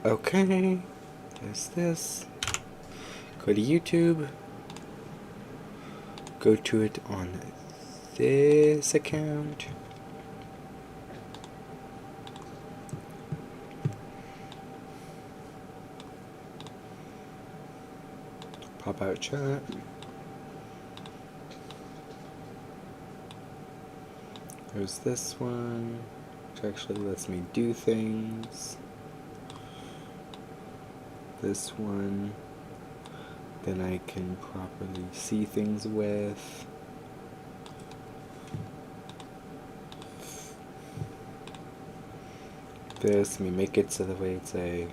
Okay, there's this. Go to YouTube. Go to it on this account. Pop out chat. There's this one, which actually lets me do things. This one, then I can properly see things with. This, let me make it so the way it's a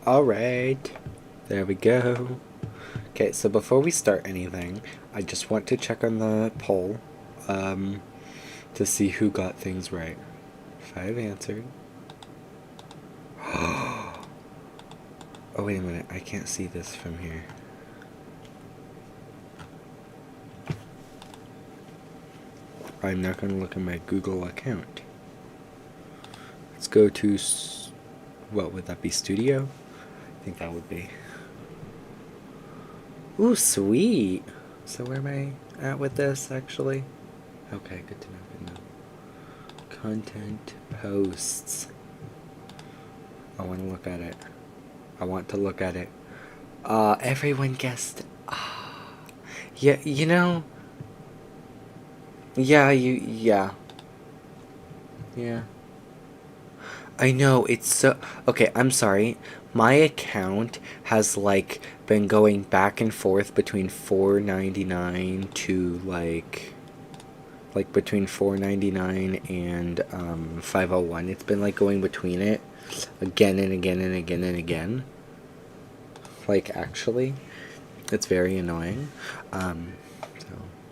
Alright, there we go. Okay, so before we start anything, I just want to check on the poll to see who got things right. 5 answered. Oh, wait a minute, I can't see this from here. I'm not going to look at my Google account. Let's go to, what would that be, Studio? I think that would be. Ooh, sweet. So where am I at with this, actually? Okay, good to know, good to know. Content posts. I want to look at it. I want to look at it. Everyone guessed. Yeah, you know. Yeah, yeah. Yeah. I know, it's so. Okay, I'm sorry. My account has, like, been going back and forth between $4.99 to, like between $4.99 and 501. It's been like going between it again and again and again and again. Like, actually, it's very annoying. So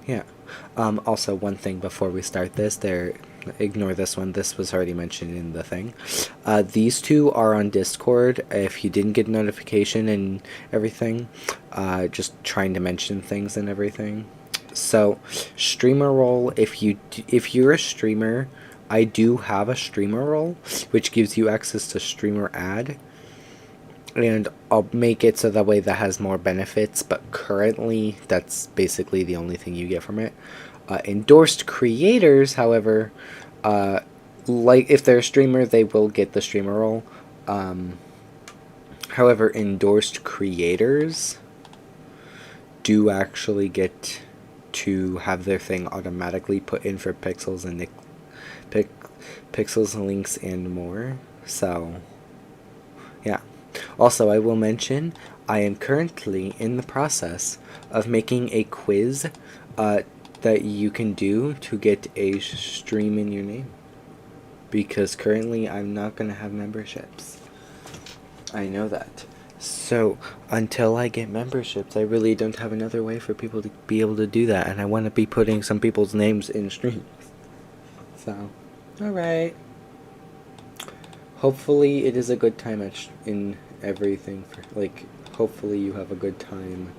yeah. Also, one thing before we start this, ignore this one. This was already mentioned in the thing. These two are on Discord. If you didn't get notification and everything, just trying to mention things and everything. So, streamer role. If you're a streamer, I do have a streamer role, which gives you access to streamer ad, and I'll make it so that way that has more benefits. But currently, that's basically the only thing you get from it. Endorsed creators, however, like if they're a streamer, they will get the streamer role. However, endorsed creators do actually get to have their thing automatically put in for pixels and pixels, links, and more. So, yeah. Also, I will mention I am currently in the process of making a quiz that you can do to get a stream in your name. Because currently I'm not going to have memberships. I know that. So, until I get memberships, I really don't have another way for people to be able to do that. And I want to be putting some people's names in streams. So, alright. Hopefully it is a good time in everything. Like, hopefully you have a good time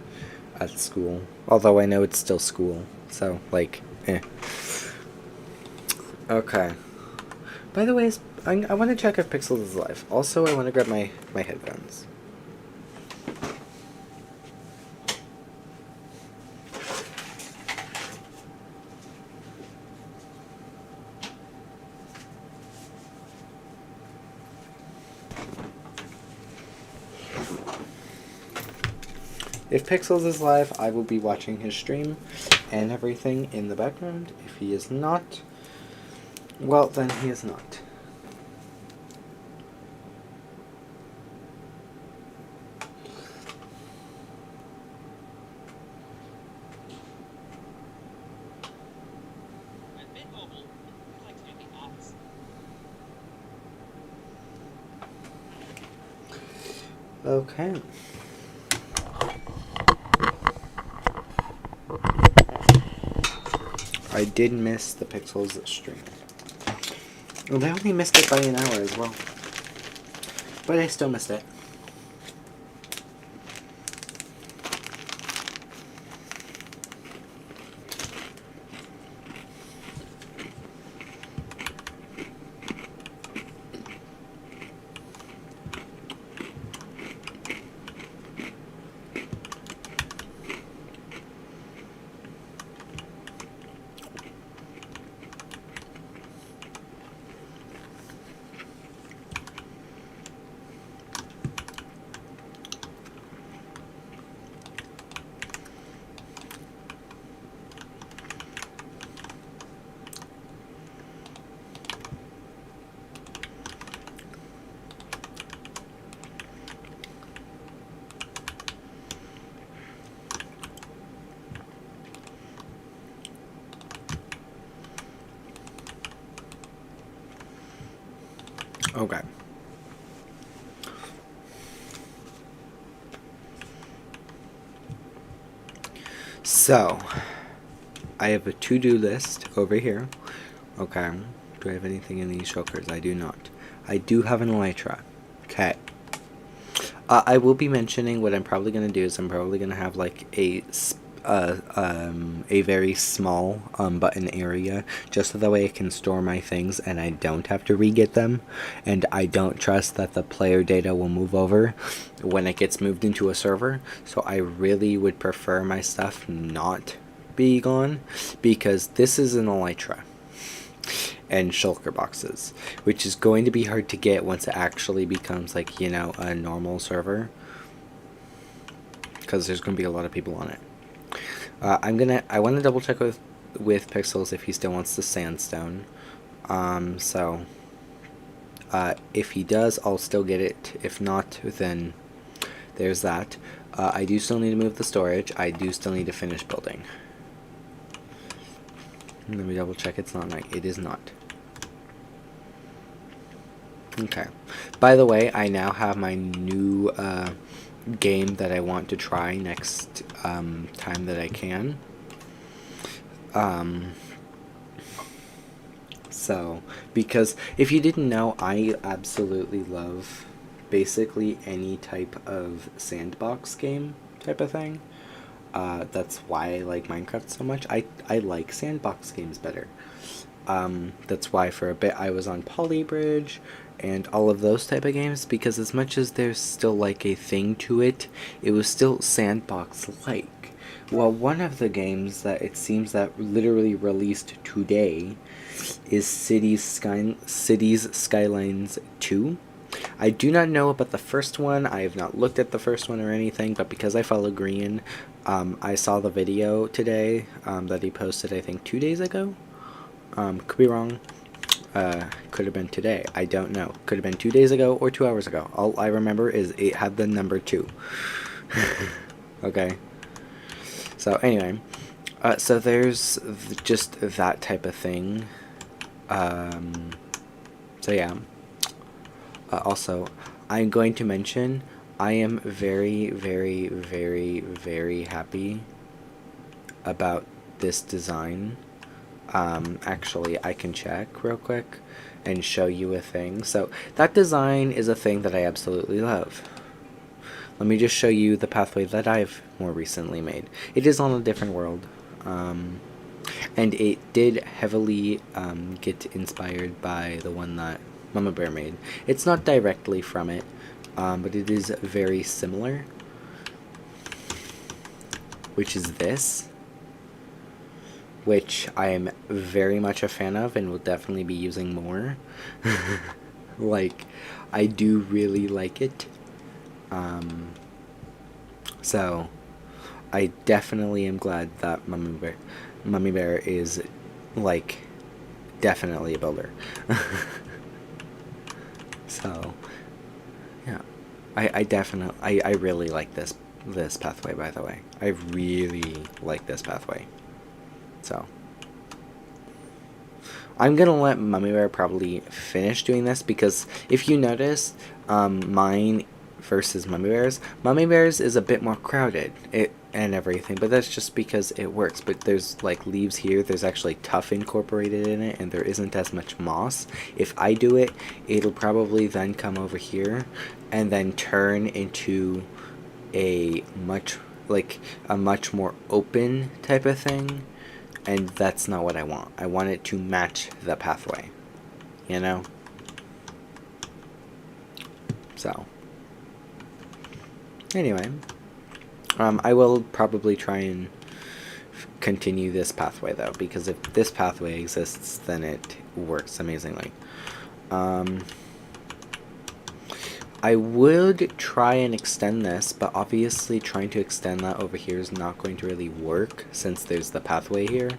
at school. Although I know it's still school. So, like, eh. Okay. By the way, I want to check if Pixels is live. Also, I want to grab my headphones. If Pixels is live, I will be watching his stream and everything in the background. If he is not, well, then he is not. Okay. I did miss the Pixels stream. Well, I only missed it by an hour as well. But I still missed it. Okay. So, I have a to-do list over here. Okay. Do I have anything in these shulkers? I do not. I do have an elytra. Okay. I will be mentioning what I'm probably going to do is I'm probably going to have like a very small button area just so that way I can store my things and I don't have to re-get them, and I don't trust that the player data will move over when it gets moved into a server, so I really would prefer my stuff not be gone, because this is an elytra and shulker boxes, which is going to be hard to get once it actually becomes like, you know, a normal server, because there's going to be a lot of people on it. I want to double check with Pixels if he still wants the sandstone. So if he does, I'll still get it. If not, then there's that. I do still need to move the storage. I do still need to finish building. Let me double check it's not night. It is not. Okay. By the way, I now have my new game that I want to try next time that I can. So, because if you didn't know, I absolutely love basically any type of sandbox game type of thing. That's why I like Minecraft so much. I like sandbox games better. That's why for a bit I was on Polybridge and all of those type of games, because as much as there's still like a thing to it, it was still sandbox-like. Well, one of the games that it seems that literally released today is Cities Skylines 2. I do not know about the first one. I have not looked at the first one or anything, but because I follow Green, I saw the video today that he posted, I think 2 days ago. Could be wrong. Could have been today. I don't know. Could have been 2 days ago or 2 hours ago. All I remember is it had the number 2. Okay. So anyway, So there's just that type of thing. So yeah. Also, I'm going to mention I am very, very, very, very happy about this design. Actually, I can check real quick and show you a thing. So that design is a thing that I absolutely love. Let me just show you the pathway that I've more recently made. It is on a different world. And it did heavily get inspired by the one that Mama Bear made. It's not directly from it, but it is very similar, which is this, which I am very much a fan of and will definitely be using more. Like, I do really like it. So, I definitely am glad that Mummy Bear is, like, definitely a builder. So, yeah. I really like this pathway, by the way. I really like this pathway. So, I'm gonna let Mummy Bear probably finish doing this, because if you notice, mine versus Mummy Bear's is a bit more crowded and everything, but that's just because it works. But there's like leaves here, there's actually tuff incorporated in it, and there isn't as much moss. If I do it, it'll probably then come over here and then turn into a much more open type of thing, and that's not what I want. I want it to match the pathway, you know? So, anyway, I will probably try and continue this pathway, though, because if this pathway exists, then it works amazingly. I would try and extend this, but obviously trying to extend that over here is not going to really work, since there's the pathway here,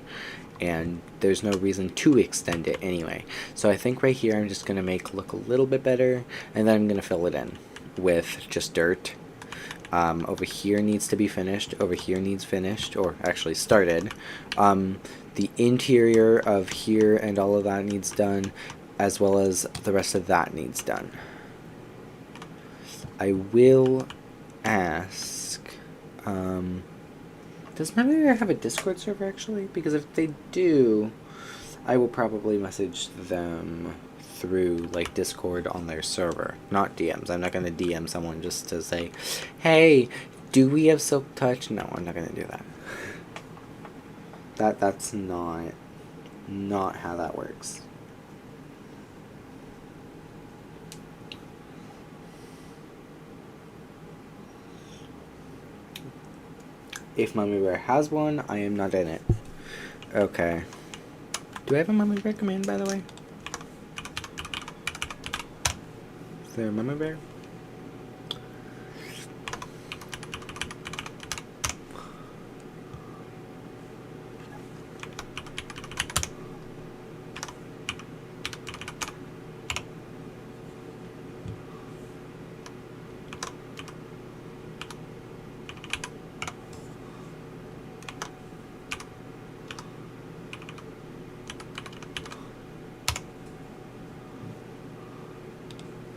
and there's no reason to extend it anyway. So I think right here I'm just going to make look a little bit better, and then I'm going to fill it in with just dirt. Over here needs to be finished, over here needs finished, or actually started. The interior of here and all of that needs done, as well as the rest of that needs done. I will ask, does Mummy Bear have a Discord server, actually? Because if they do, I will probably message them through, like, Discord on their server. Not DMs. I'm not going to DM someone just to say, hey, do we have Silk Touch? No, I'm not going to do that. That's not how that works. If Mummy Bear has one, I am not in it. Okay. Do I have a Mummy Bear command, by the way? Is there a Mummy Bear?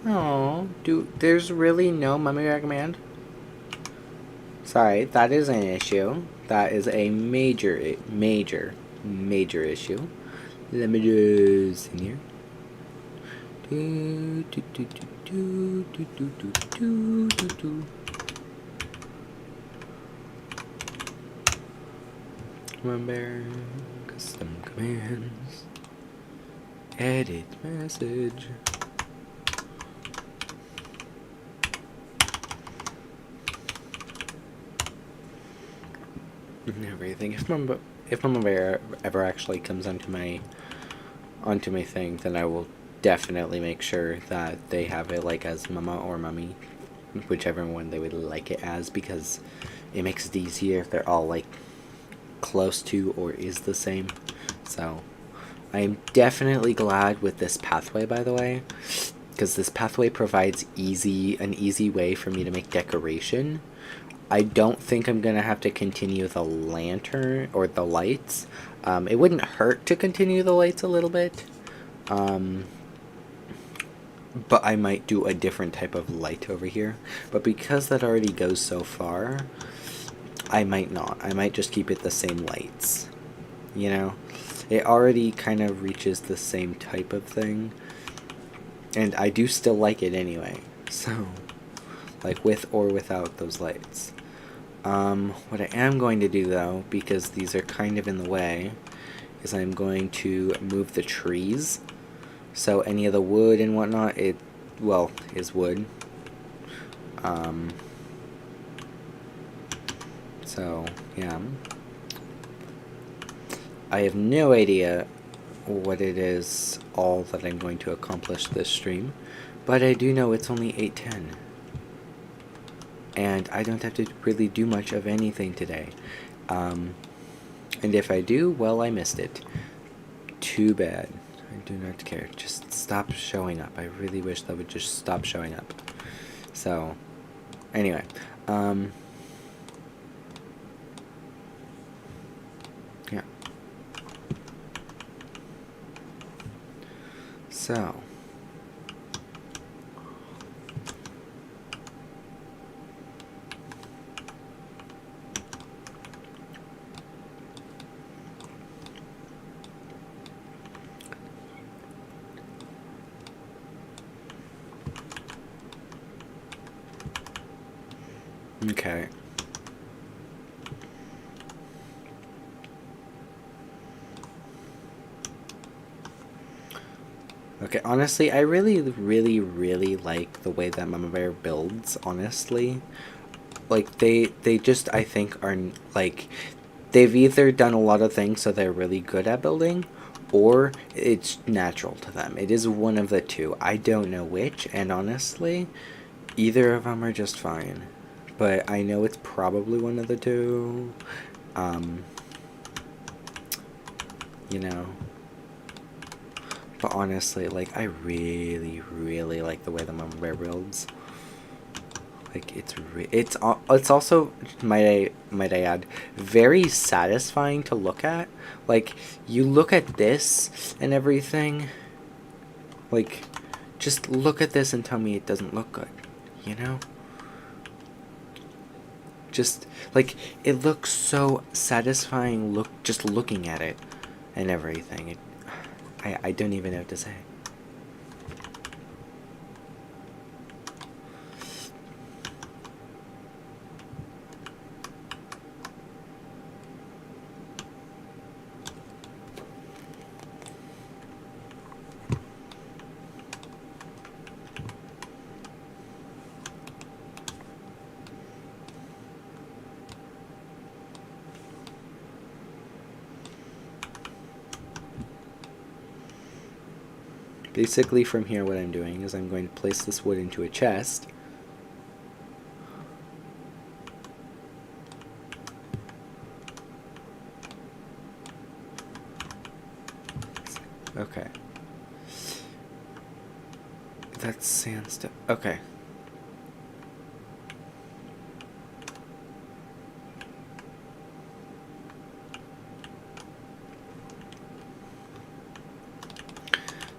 Oh, there's really no Mummy Bear command? Sorry, that is an issue. That is a major issue. Let me just in here. Mummy Bear custom commands. Edit message. And everything. If Mama Bear ever actually comes onto my thing, then I will definitely make sure that they have it like as Mama or Mummy, whichever one they would like it as, because it makes it easier if they're all like close to or is the same. So I am definitely glad with this pathway, by the way, because this pathway provides an easy way for me to make decoration. I don't think I'm gonna have to continue the lantern or the lights. It wouldn't hurt to continue the lights a little bit. But I might do a different type of light over here. But because that already goes so far, I might not. I might just keep it the same lights. You know? It already kind of reaches the same type of thing. And I do still like it anyway. So, like with or without those lights. What I am going to do though, because these are kind of in the way, is I'm going to move the trees. So any of the wood and whatnot, it, well, is wood. So, yeah. I have no idea what it is all that I'm going to accomplish this stream, but I do know it's only 8:10. And I don't have to really do much of anything today. And if I do, well, I missed it. Too bad. I do not care. Just stop showing up. I really wish that would just stop showing up. So, anyway. Yeah. So. Okay. Okay, honestly, I really, really, really like the way that Mama Bear builds, honestly. Like, they just, I think, are, like, they've either done a lot of things so they're really good at building, or it's natural to them. It is one of the two. I don't know which, and honestly, either of them are just fine. But I know it's probably one of the two. You know. But honestly, like, I really, really like the way the Mama Bear builds. Like, it's also, might I add, very satisfying to look at. Like, you look at this and everything, like, just look at this and tell me it doesn't look good, you know? Just, like, it looks so satisfying just looking at it and everything. I don't even know what to say. Basically, from here, what I'm doing is I'm going to place this wood into a chest. Okay. That's sandstone. Okay.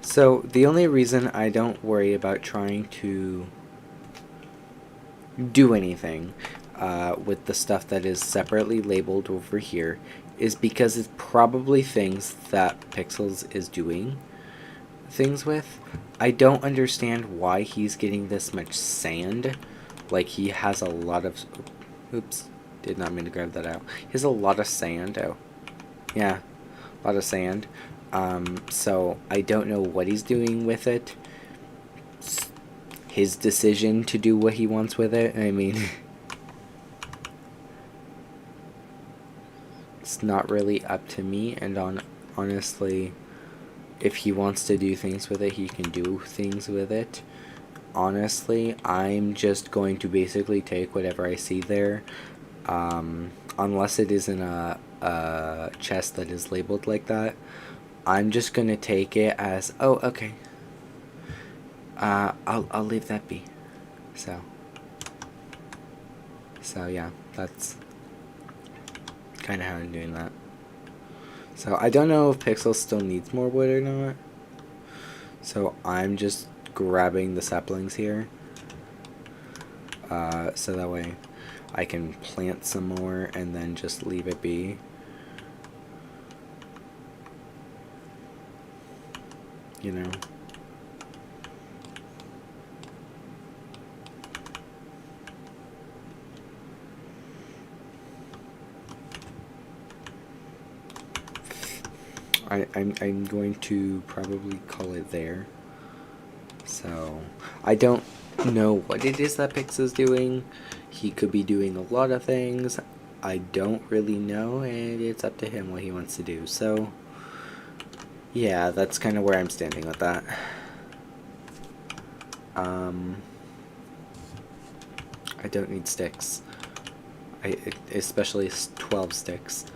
So, the only reason I don't worry about trying to do anything with the stuff that is separately labeled over here is because it's probably things that Pixels is doing things with. I don't understand why he's getting this much sand. Like, he has a lot of... Oops, did not mean to grab that out. He has a lot of sand. Oh, yeah, a lot of sand. So I don't know what he's doing with it. It's his decision to do what he wants with it. I mean, it's not really up to me. And honestly, if he wants to do things with it, he can do things with it. Honestly, I'm just going to basically take whatever I see there, unless it is in a chest that is labeled like that. I'm just gonna take it as, oh, okay. I'll leave that be. So So yeah, that's kind of how I'm doing that. So I don't know if Pixel still needs more wood or not. So I'm just grabbing the saplings here. So that way I can plant some more and then just leave it be. You know? I'm going to probably call it there. So I don't know what it is that Pix is doing. He could be doing a lot of things. I don't really know, and it's up to him what he wants to do. So yeah, that's kind of where I'm standing with that. I don't need sticks. Especially 12 sticks.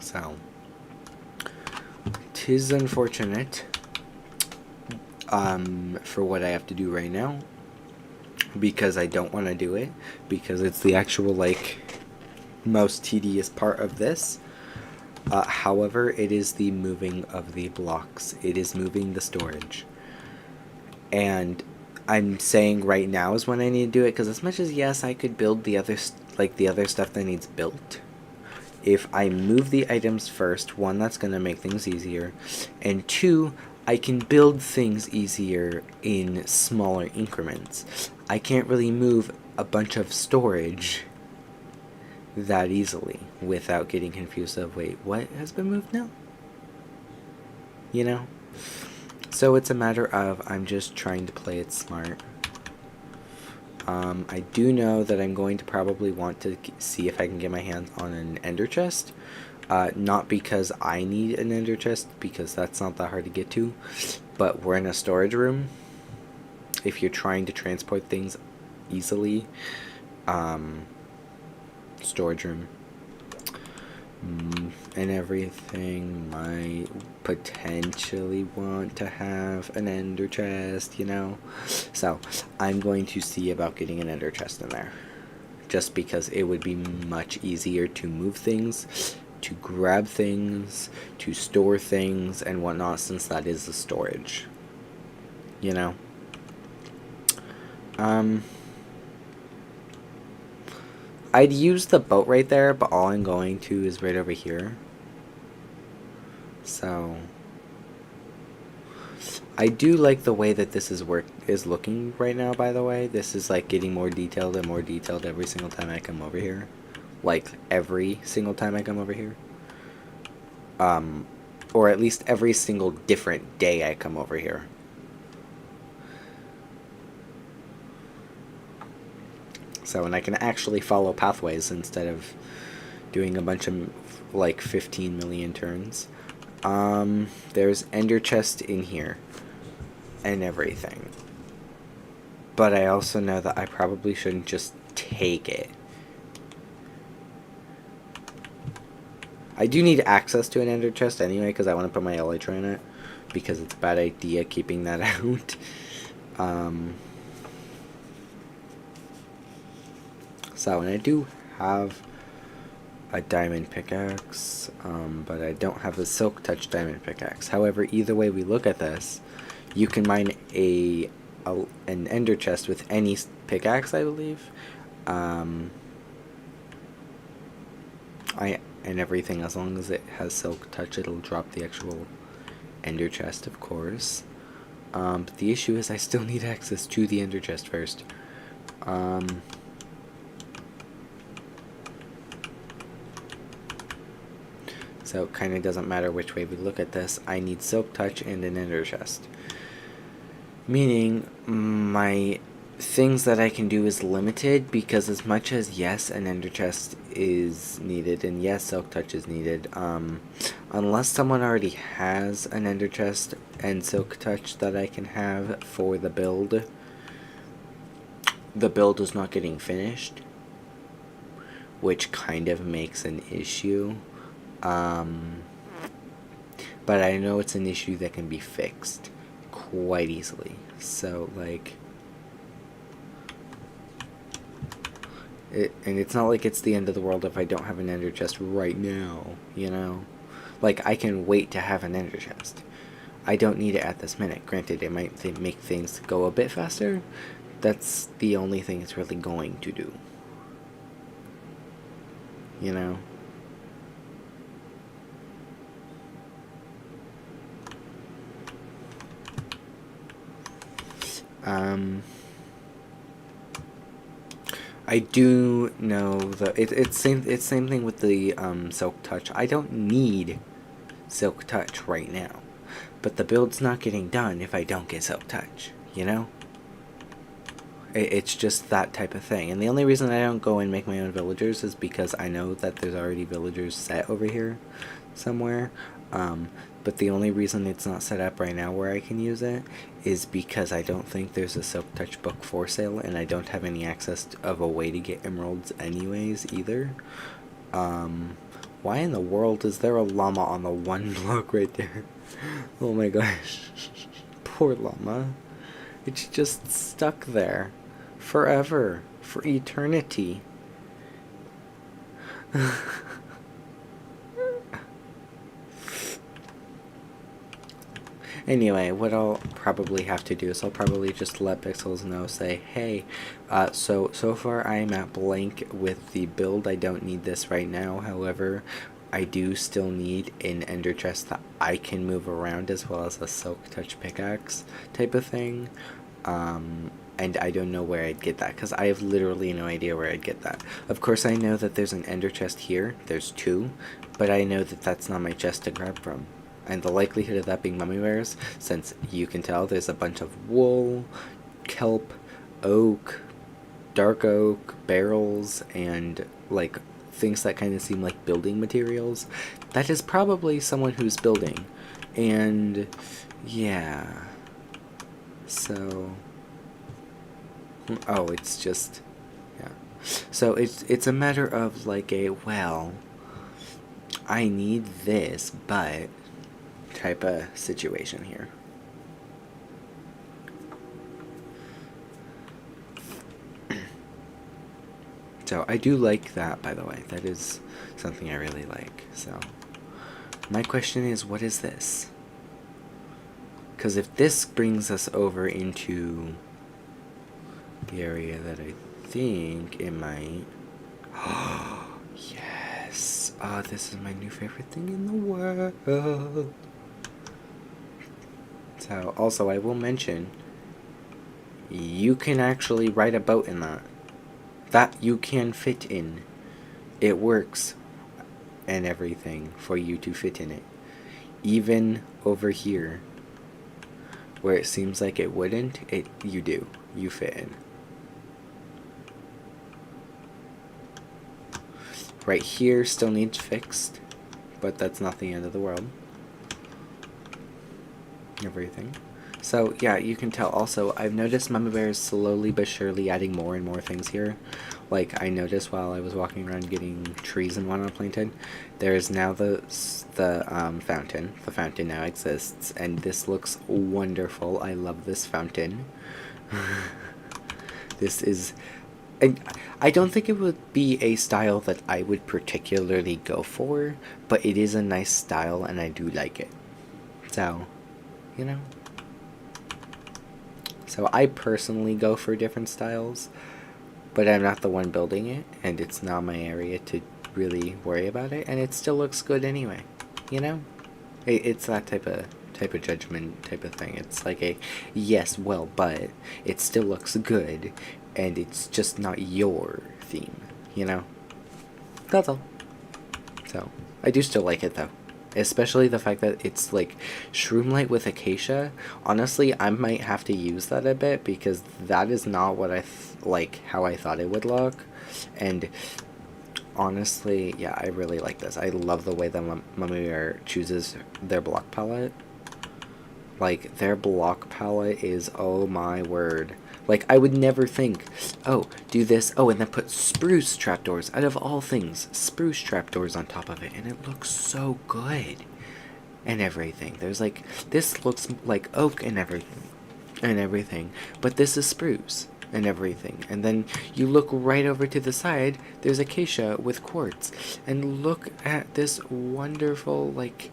So, 'tis unfortunate for what I have to do right now, because I don't want to do it, because it's the actual, like, most tedious part of this. However, it is the moving of the blocks. It is moving the storage. And I'm saying right now is when I need to do it, because as much as, yes, I could build the other, the other stuff that needs built, if I move the items first, one, that's going to make things easier, and two, I can build things easier in smaller increments. I can't really move a bunch of storage that easily without getting confused of, wait, what has been moved now? You know? So it's a matter of I'm just trying to play it smart. I do know that I'm going to probably want to see if I can get my hands on an ender chest. Not because I need an ender chest, because that's not that hard to get to, but we're in a storage room. If you're trying to transport things easily, storage room and everything might potentially want to have an ender chest, you know? So I'm going to see about getting an ender chest in there, just because it would be much easier to move things, to grab things, to store things and whatnot, since that is the storage, you know? I'd use the boat right there, but all I'm going to is right over here. So I do like the way that this is looking right now, by the way. This is like getting more detailed and more detailed every single time I come over here. Like every single time I come over here. Or at least every single different day I come over here. So, and I can actually follow pathways instead of doing a bunch of, like, 15 million turns. There's ender chest in here. And everything. But I also know that I probably shouldn't just take it. I do need access to an ender chest anyway, because I want to put my elytra in it. Because it's a bad idea keeping that out. So, and I do have a diamond pickaxe, but I don't have a silk touch diamond pickaxe. However, either way we look at this, you can mine an ender chest with any pickaxe, I believe. And everything, as long as it has silk touch, it'll drop the actual ender chest, of course. But the issue is I still need access to the ender chest first. So it kind of doesn't matter which way we look at this. I need silk touch and an ender chest. Meaning, my things that I can do is limited, because as much as, yes, an ender chest is needed, and yes, silk touch is needed, unless someone already has an ender chest and silk touch that I can have for the build is not getting finished, which kind of makes an issue. But I know it's an issue that can be fixed. quite easily. So, like, and it's not like it's the end of the world if I don't have an ender chest right now, you know? Like, I can wait to have an ender chest. I don't need it at this minute. Granted, it might make things go a bit faster. That's the only thing it's really going to do. You know? I do know that it's same thing with the Silk Touch. I don't need Silk Touch right now, but the build's not getting done if I don't get Silk Touch. You know, it's just that type of thing. And the only reason I don't go and make my own villagers is because I know that there's already villagers set over here somewhere. But the only reason it's not set up right now where I can use it is because I don't think there's a Silk Touch book for sale, and I don't have any access of a way to get emeralds anyways either. Why in the world is there a llama on the one block right there? Oh my gosh. Poor llama. It's just stuck there. Forever. For eternity. Anyway, what I'll probably have to do is I'll probably just let Pixels know, say, hey, so far I'm at blank with the build. I don't need this right now. However, I do still need an ender chest that I can move around, as well as a Silk Touch pickaxe type of thing. And I don't know where I'd get that, because I have literally no idea where I'd get that. Of course, I know that there's an ender chest here. There's two, but I know that that's not my chest to grab from. And the likelihood of that being mummy wares, since you can tell there's a bunch of wool, kelp, oak, dark oak, barrels, and like things that kind of seem like building materials, that is probably someone who's building. And yeah, so oh, it's just, yeah, so it's a matter of like a, well, I need this, but type of situation here. So I do like that, by the way. That is something I really like. So my question is, what is this? Because if this brings us over into the area that I think it might. Oh, yes. Oh, this is my new favorite thing in the world. So, also, I will mention, you can actually ride a boat in that. That you can fit in. It works and everything for you to fit in it. Even over here, where it seems like it wouldn't, you do. You fit in. Right here still needs fixed, but that's not the end of the world. Everything. So yeah, you can tell also, I've noticed Mama Bear is slowly but surely adding more and more things here. Like, I noticed while I was walking around getting trees and whatnot planted, there is now the fountain. The fountain now exists, and this looks wonderful. I love this fountain. This is... I don't think it would be a style that I would particularly go for, but it is a nice style, and I do like it. So, you know. So I personally go for different styles, but I'm not the one building it, and it's not my area to really worry about it, and it still looks good anyway. You know, it's that type of judgment type of thing. It's like a yes, well, but it still looks good, and it's just not your theme. You know, that's all. So I do still like it though. Especially the fact that it's like shroomlight with acacia. Honestly, I might have to use that a bit, because that is not what I like how I thought it would look. And honestly, yeah, I really like this. I love the way that Mummy Bear chooses their block palette. Like, their block palette is, oh my word. Like, I would never think, oh, do this, oh, and then put spruce trapdoors, out of all things, spruce trapdoors on top of it, and it looks so good. and everything. There's like, this looks like oak and everything, but this is spruce and everything. And then you look right over to the side, there's acacia with quartz. And look at this wonderful, like,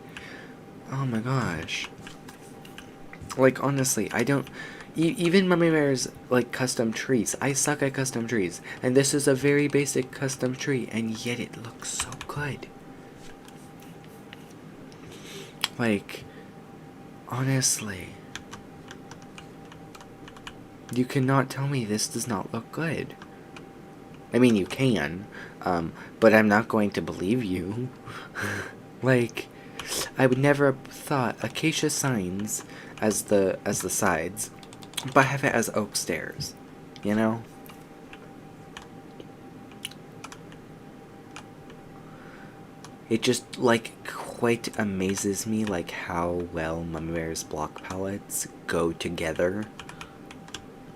oh my gosh. Like, honestly, I don't... even Mummy Bear's, like, custom trees. I suck at custom trees. And this is a very basic custom tree, and yet it looks so good. Like, honestly, you cannot tell me this does not look good. I mean, you can, but I'm not going to believe you. Like, I would never have thought acacia signs as the sides, but have it as oak stairs, you know? It just, like, quite amazes me, like, how well Mummy Bear's block palettes go together.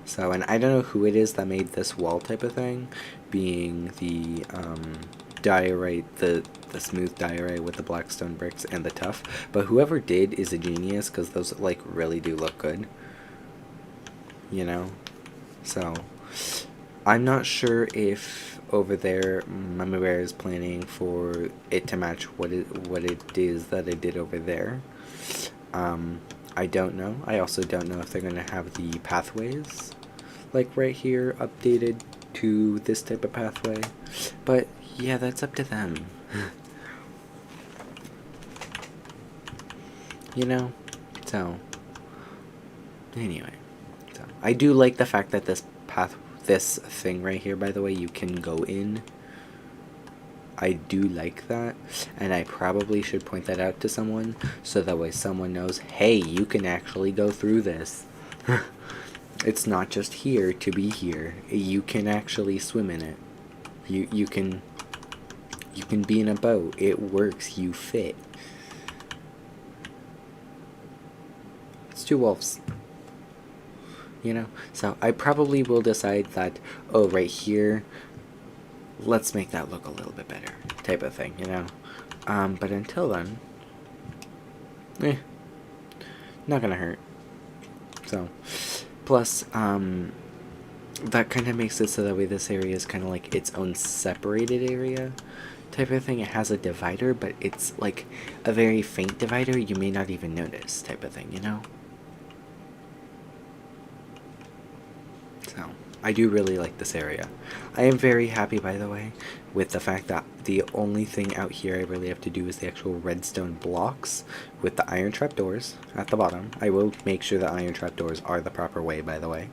So, and I don't know who it is that made this wall type of thing, being the, diorite, the smooth diorite with the black stone bricks and the tuff, but whoever did is a genius, because those, like, really do look good, you know? So, I'm not sure if over there Mummy Bear is planning for it to match what it is that I did over there. I don't know. I also don't know if they're going to have the pathways, like right here, updated to this type of pathway. But yeah, that's up to them. You know? So, anyway. So, I do like the fact that this thing right here, by the way, you can go in. I do like that, and I probably should point that out to someone, so that way someone knows, hey, you can actually go through this. It's not just here to be here. You can actually swim in it. You can be in a boat. It works. You fit. It's two wolves. You know? So I probably will decide that, oh, right here, let's make that look a little bit better, type of thing, you know? But until then, not gonna hurt. So, plus, that kind of makes it so that way this area is kind of like its own separated area type of thing. It has a divider, but it's like a very faint divider, you may not even notice type of thing, you know? So, I do really like this area. I am very happy, by the way, with the fact that the only thing out here I really have to do is the actual redstone blocks with the iron trap doors at the bottom. I will make sure the iron trap doors are the proper way, by the way.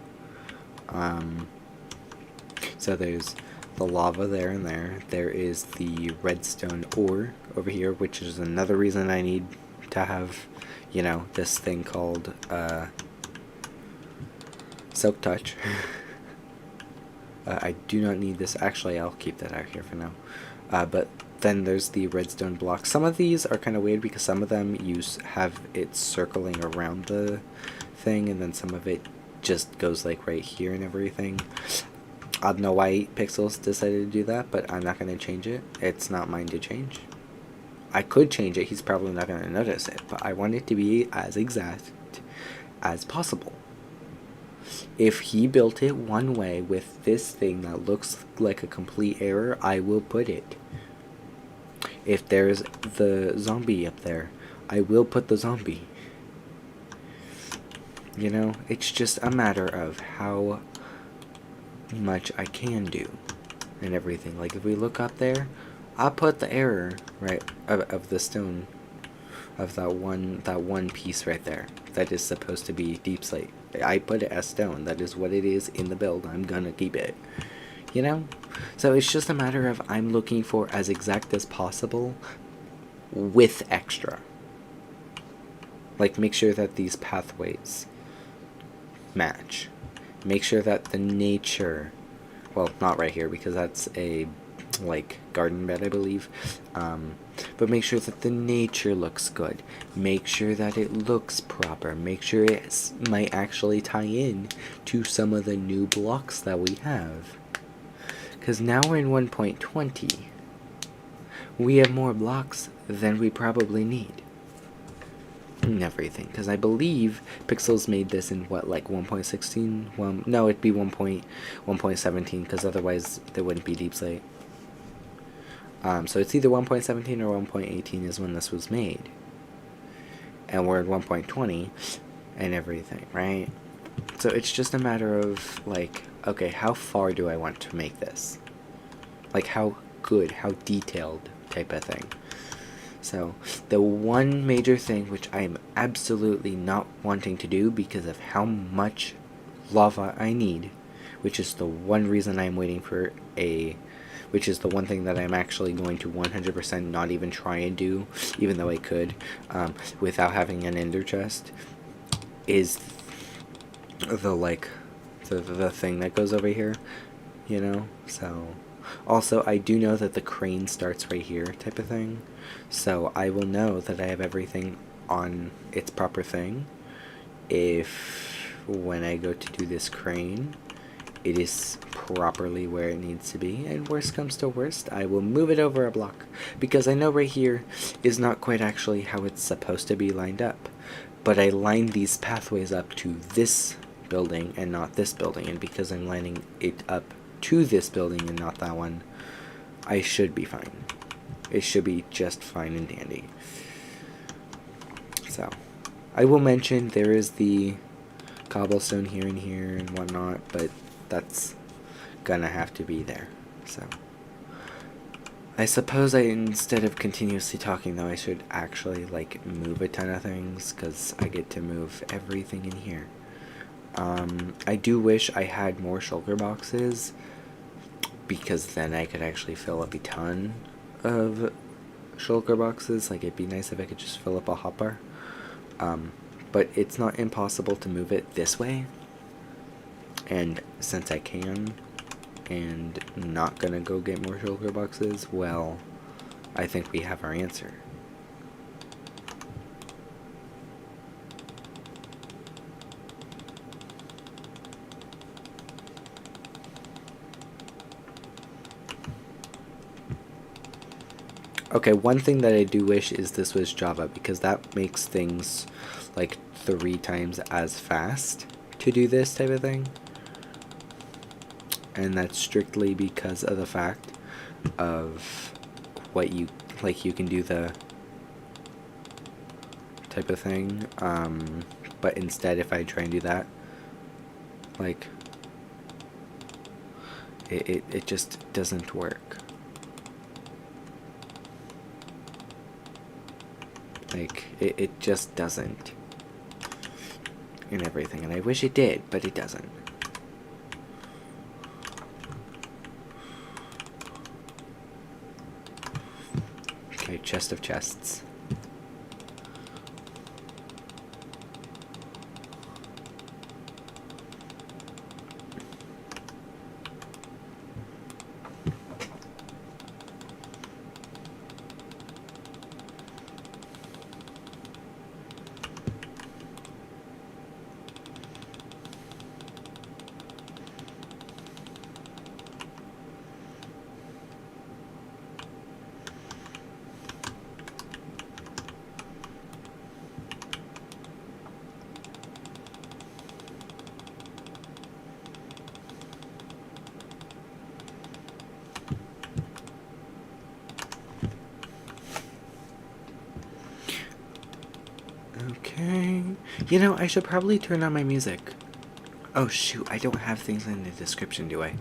So there's the lava there and there. There is the redstone ore over here, which is another reason I need to have, you know, this thing called, Silk Touch. I do not need this. Actually, I'll keep that out here for now. But then there's the redstone blocks. Some of these are kind of weird because some of them have it circling around the thing, and then some of it just goes like right here and everything. I don't know why Pixels decided to do that, but I'm not going to change it. It's not mine to change. I could change it. He's probably not going to notice it, but I want it to be as exact as possible. If he built it one way with this thing that looks like a complete error, I will put it. If there's the zombie up there, I will put the zombie. You know, it's just a matter of how much I can do and everything. Like, if we look up there, I'll put the error, right, of the stone, of that one piece right there that is supposed to be deep slate. I put it as stone. That is what it is in the build. I'm gonna keep it. You know? So it's just a matter of I'm looking for as exact as possible with extra. Like, make sure that these pathways match. Make sure that the nature, well, not right here because that's a, like, garden bed, I believe. But make sure that the nature looks good. Make sure that it looks proper. Make sure it might actually tie in to some of the new blocks that we have. Because now we're in 1.20. We have more blocks than we probably need. and everything, because I believe Pixels made this in what, like 1.16? Well, no, it'd be 1.17, because otherwise there wouldn't be Deep Slate. So it's either 1.17 or 1.18 is when this was made, and we're at 1.20 and everything, right? So it's just a matter of, like, okay, how far do I want to make this? Like, how good, how detailed type of thing. So the one major thing which I am absolutely not wanting to do because of how much lava I need, which is the one reason I'm waiting for which is the one thing that I'm actually going to 100% not even try and do, even though I could, without having an ender chest, is the thing that goes over here, you know? So, also, I do know that the crane starts right here type of thing, so I will know that I have everything on its proper thing if, when I go to do this crane, it is properly where it needs to be, and worst comes to worst, I will move it over a block, because I know right here is not quite actually how it's supposed to be lined up, but I lined these pathways up to this building and not this building, and because I'm lining it up to this building and not that one, I should be fine. It should be just fine and dandy. So, I will mention there is the cobblestone here and here and whatnot, but that's gonna have to be there. So, I suppose instead of continuously talking though, I should actually, like, move a ton of things, because I get to move everything in here. I do wish I had more shulker boxes, because then I could actually fill up a ton of shulker boxes. Like, it'd be nice if I could just fill up a hopper. But it's not impossible to move it this way. And since I can, and not gonna go get more shulker boxes, well, I think we have our answer. Okay, one thing that I do wish is this was Java, because that makes things like 3 times as fast to do this type of thing. And that's strictly because of the fact of what you, like, you can do the type of thing, but instead if I try and do that, like, it just doesn't work. Like, it just doesn't. And everything. And I wish it did, but it doesn't. Okay, chest of chests. Okay. You know, I should probably turn on my music. Oh shoot, I don't have things in the description, do I?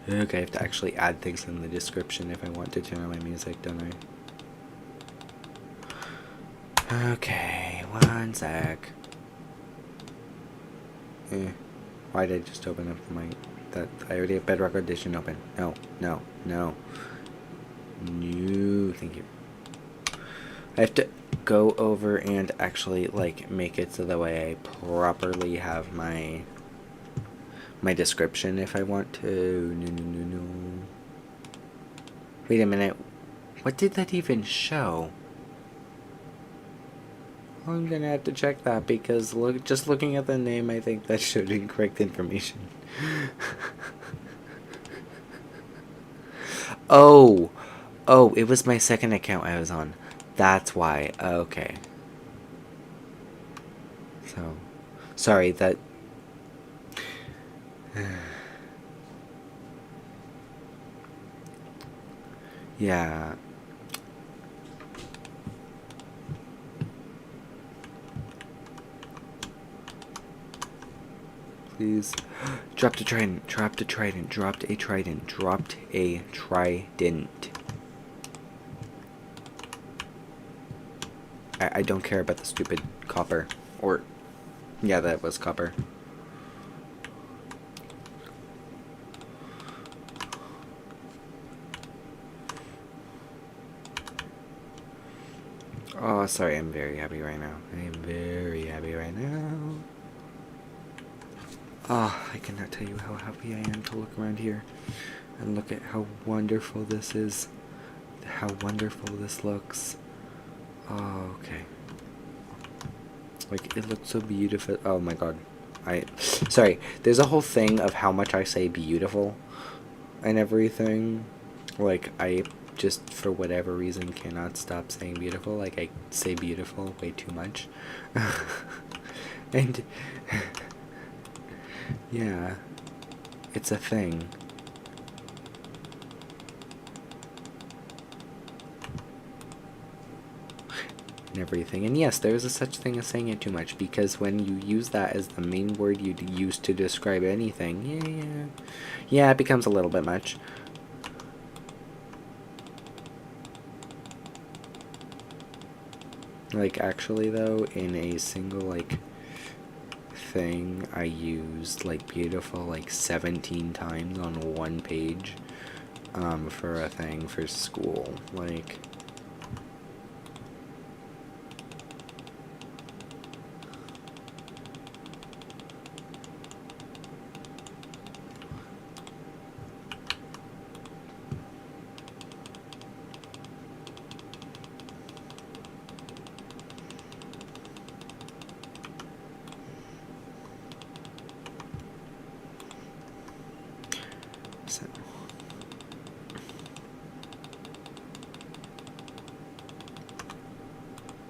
Okay, I have to actually add things in the description if I want to turn on my music, don't I? Okay, one sec. Why did I just open up the mic? That I already have Bedrock Audition open. No, no, no. No, thank you. I have to go over and actually, like, make it so that way I properly have my description if I want to. No. Wait a minute. What did that even show? I'm gonna have to check that, because just looking at the name, I think that showed incorrect information. Oh, it was my second account I was on. That's why. Okay. So, sorry that... yeah. Please. Dropped a trident, dropped a trident, dropped a trident, dropped a trident. I don't care about the stupid copper. Or, yeah, that was copper. Oh, sorry, I'm very happy right now. I am very happy right now. Oh, I cannot tell you how happy I am to look around here and look at how wonderful this is. How wonderful this looks. Oh, okay. Like, it looks so beautiful. Oh my god. Sorry, there's a whole thing of how much I say beautiful and everything. Like, I just, for whatever reason, cannot stop saying beautiful. Like, I say beautiful way too much. And, yeah, it's a thing. And everything. And yes, there is a such thing as saying it too much, because when you use that as the main word you'd use to describe anything, yeah, it becomes a little bit much. Like, actually, though, in a single, like, thing, I used, like, beautiful, like, 17 times on one page, for a thing for school. Like...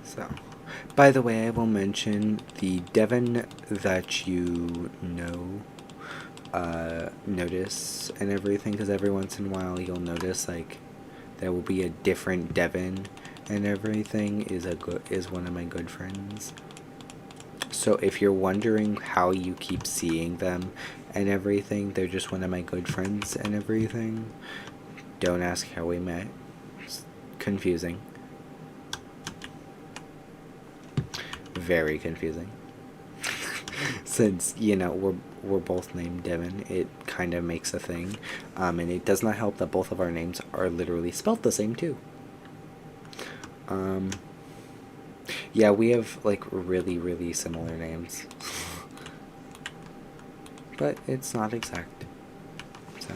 So, by the way, I will mention the Devon that you know, notice and everything, because every once in a while you'll notice, like, there will be a different Devon and everything, is one of my good friends. So if you're wondering how you keep seeing them and everything, they're just one of my good friends and everything. Don't ask how we met. It's confusing. Very confusing. Since, you know, we're both named Devon, it kind of makes a thing. And it does not help that both of our names are literally spelled the same too. Yeah, we have, like, really, really similar names. But it's not exact. So,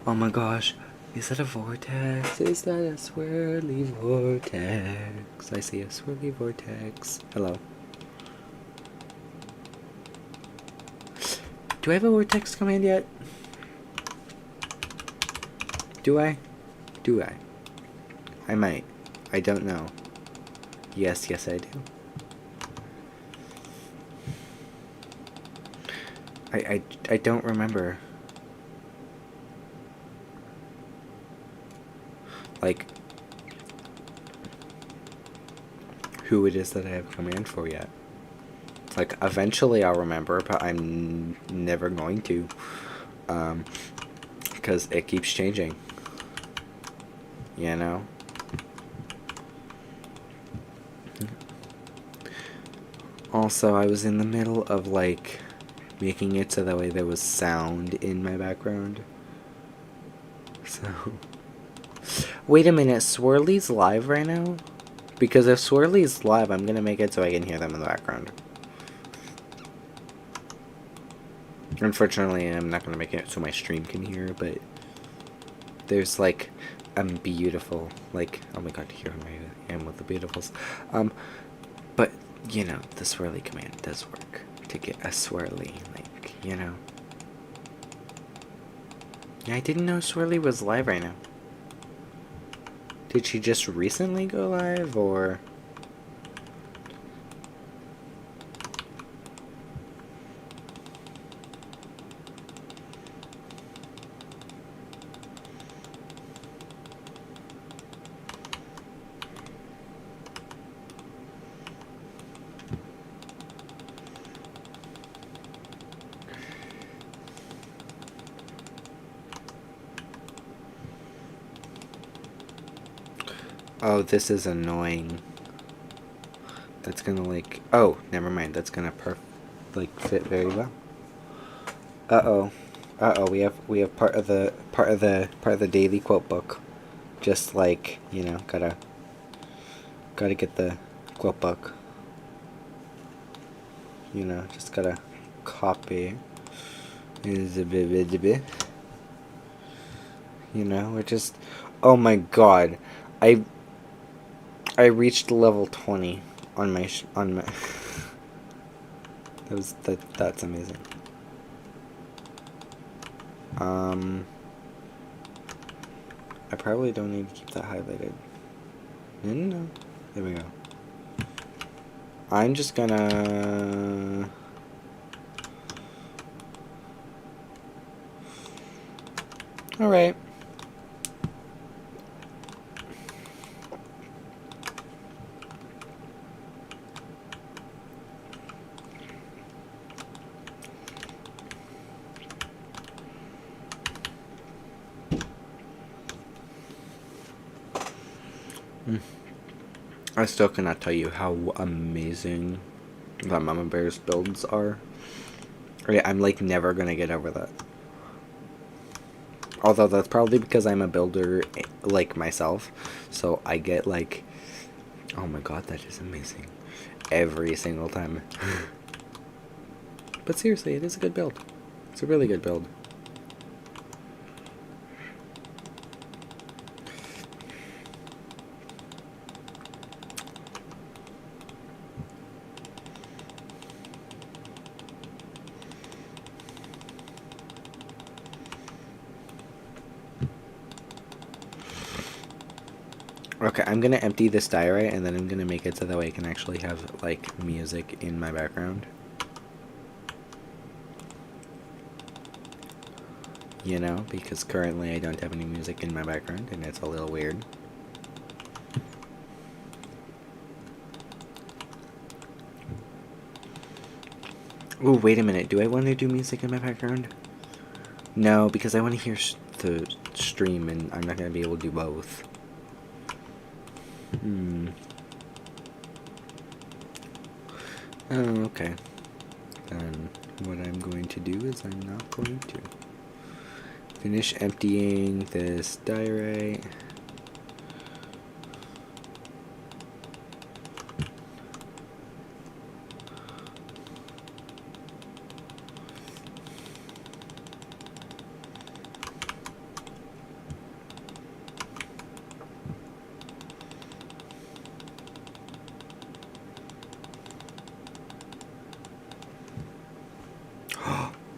oh my gosh. Is that a vortex? Is that a swirly vortex? I see a swirly vortex. Hello. Do I have a vortex command yet? Do I? Do I? I might. I don't know. Yes, I do. I don't remember. Like, who it is that I have command for yet. Like, eventually I'll remember, but I'm never going to. Because it keeps changing. You know? Also, I was in the middle of, like, making it so that way there was sound in my background. So... Wait a minute, Swirly's live right now? Because if Swirly's live, I'm gonna make it so I can hear them in the background. Unfortunately, I'm not gonna make it so my stream can hear, but... There's, like, a beautiful, like... Oh my god, here I am with the beautifuls. But, you know, the Swirly command does work. To get a Swirly, like, you know. Yeah, I didn't know Swirly was live right now. Did she just recently go live, or... Oh, this is annoying. That's gonna like... Oh, never mind. That's gonna fit very well. Uh-oh. Uh-oh, we have part of the daily quote book. Just like, you know, gotta get the quote book. You know, just gotta copy. You know, we're just... Oh my god. I reached level 20 on my that's amazing. I probably don't need to keep that highlighted. No. There we go. I'm just gonna... Alright. I still cannot tell you how amazing that Mama Bear's builds are. I'm like never gonna get over that. Although that's probably because I'm a builder like myself, so I get like, oh my god, that is amazing every single time. But seriously, it is a good build. It's a really good build. Okay, I'm gonna empty this diorite and then I'm gonna make it so that way I can actually have like music in my background. You know, because currently I don't have any music in my background and it's a little weird. Ooh, wait a minute. Do I want to do music in my background? No, because I want to hear the stream and I'm not going to be able to do both. Oh, okay. Then what I'm going to do is I'm not going to finish emptying this diorite.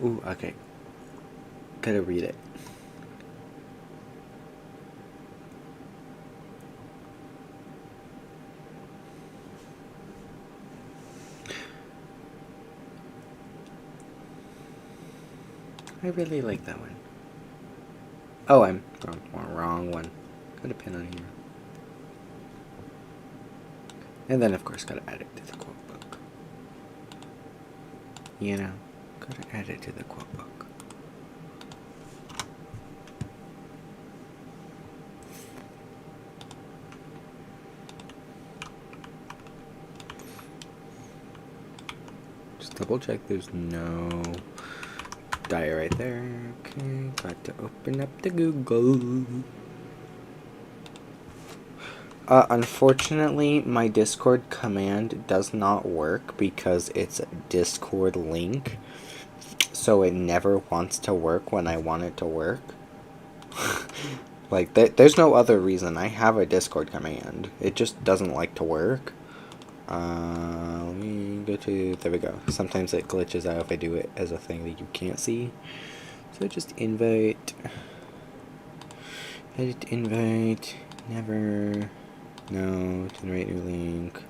Ooh, okay. Gotta read it. I really like that one. Oh, I'm wrong one. Got a pin on here. And then, of course, gotta add it to the quote book. You know, gotta add it to the quote book. Just double check there's no diorite there. Okay, got to open up the Google. Unfortunately, my Discord command does not work because it's a Discord link, so it never wants to work when I want it to work. Like, there's no other reason. I have a Discord command. It just doesn't like to work. Let me go to... There we go. Sometimes it glitches out if I do it as a thing that you can't see. So just invite... Edit invite... Never... No, generate new link.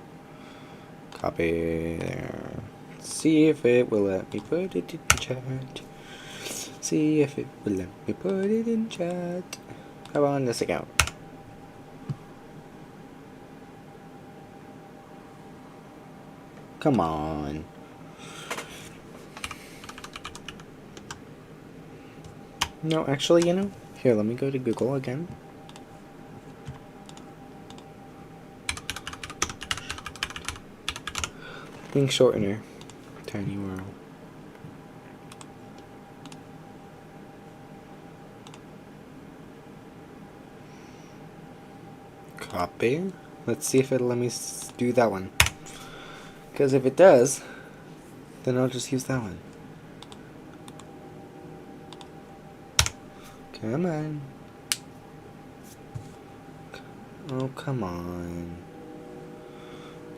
Copy there. See if it will let me put it in chat. See if it will let me put it in chat. How on this account? Come on. No, actually, you know, here, let me go to Google again. Link shortener. Tiny world. Copy. Let's see if it'll let me do that one. Because if it does, then I'll just use that one. Come on. Oh, come on.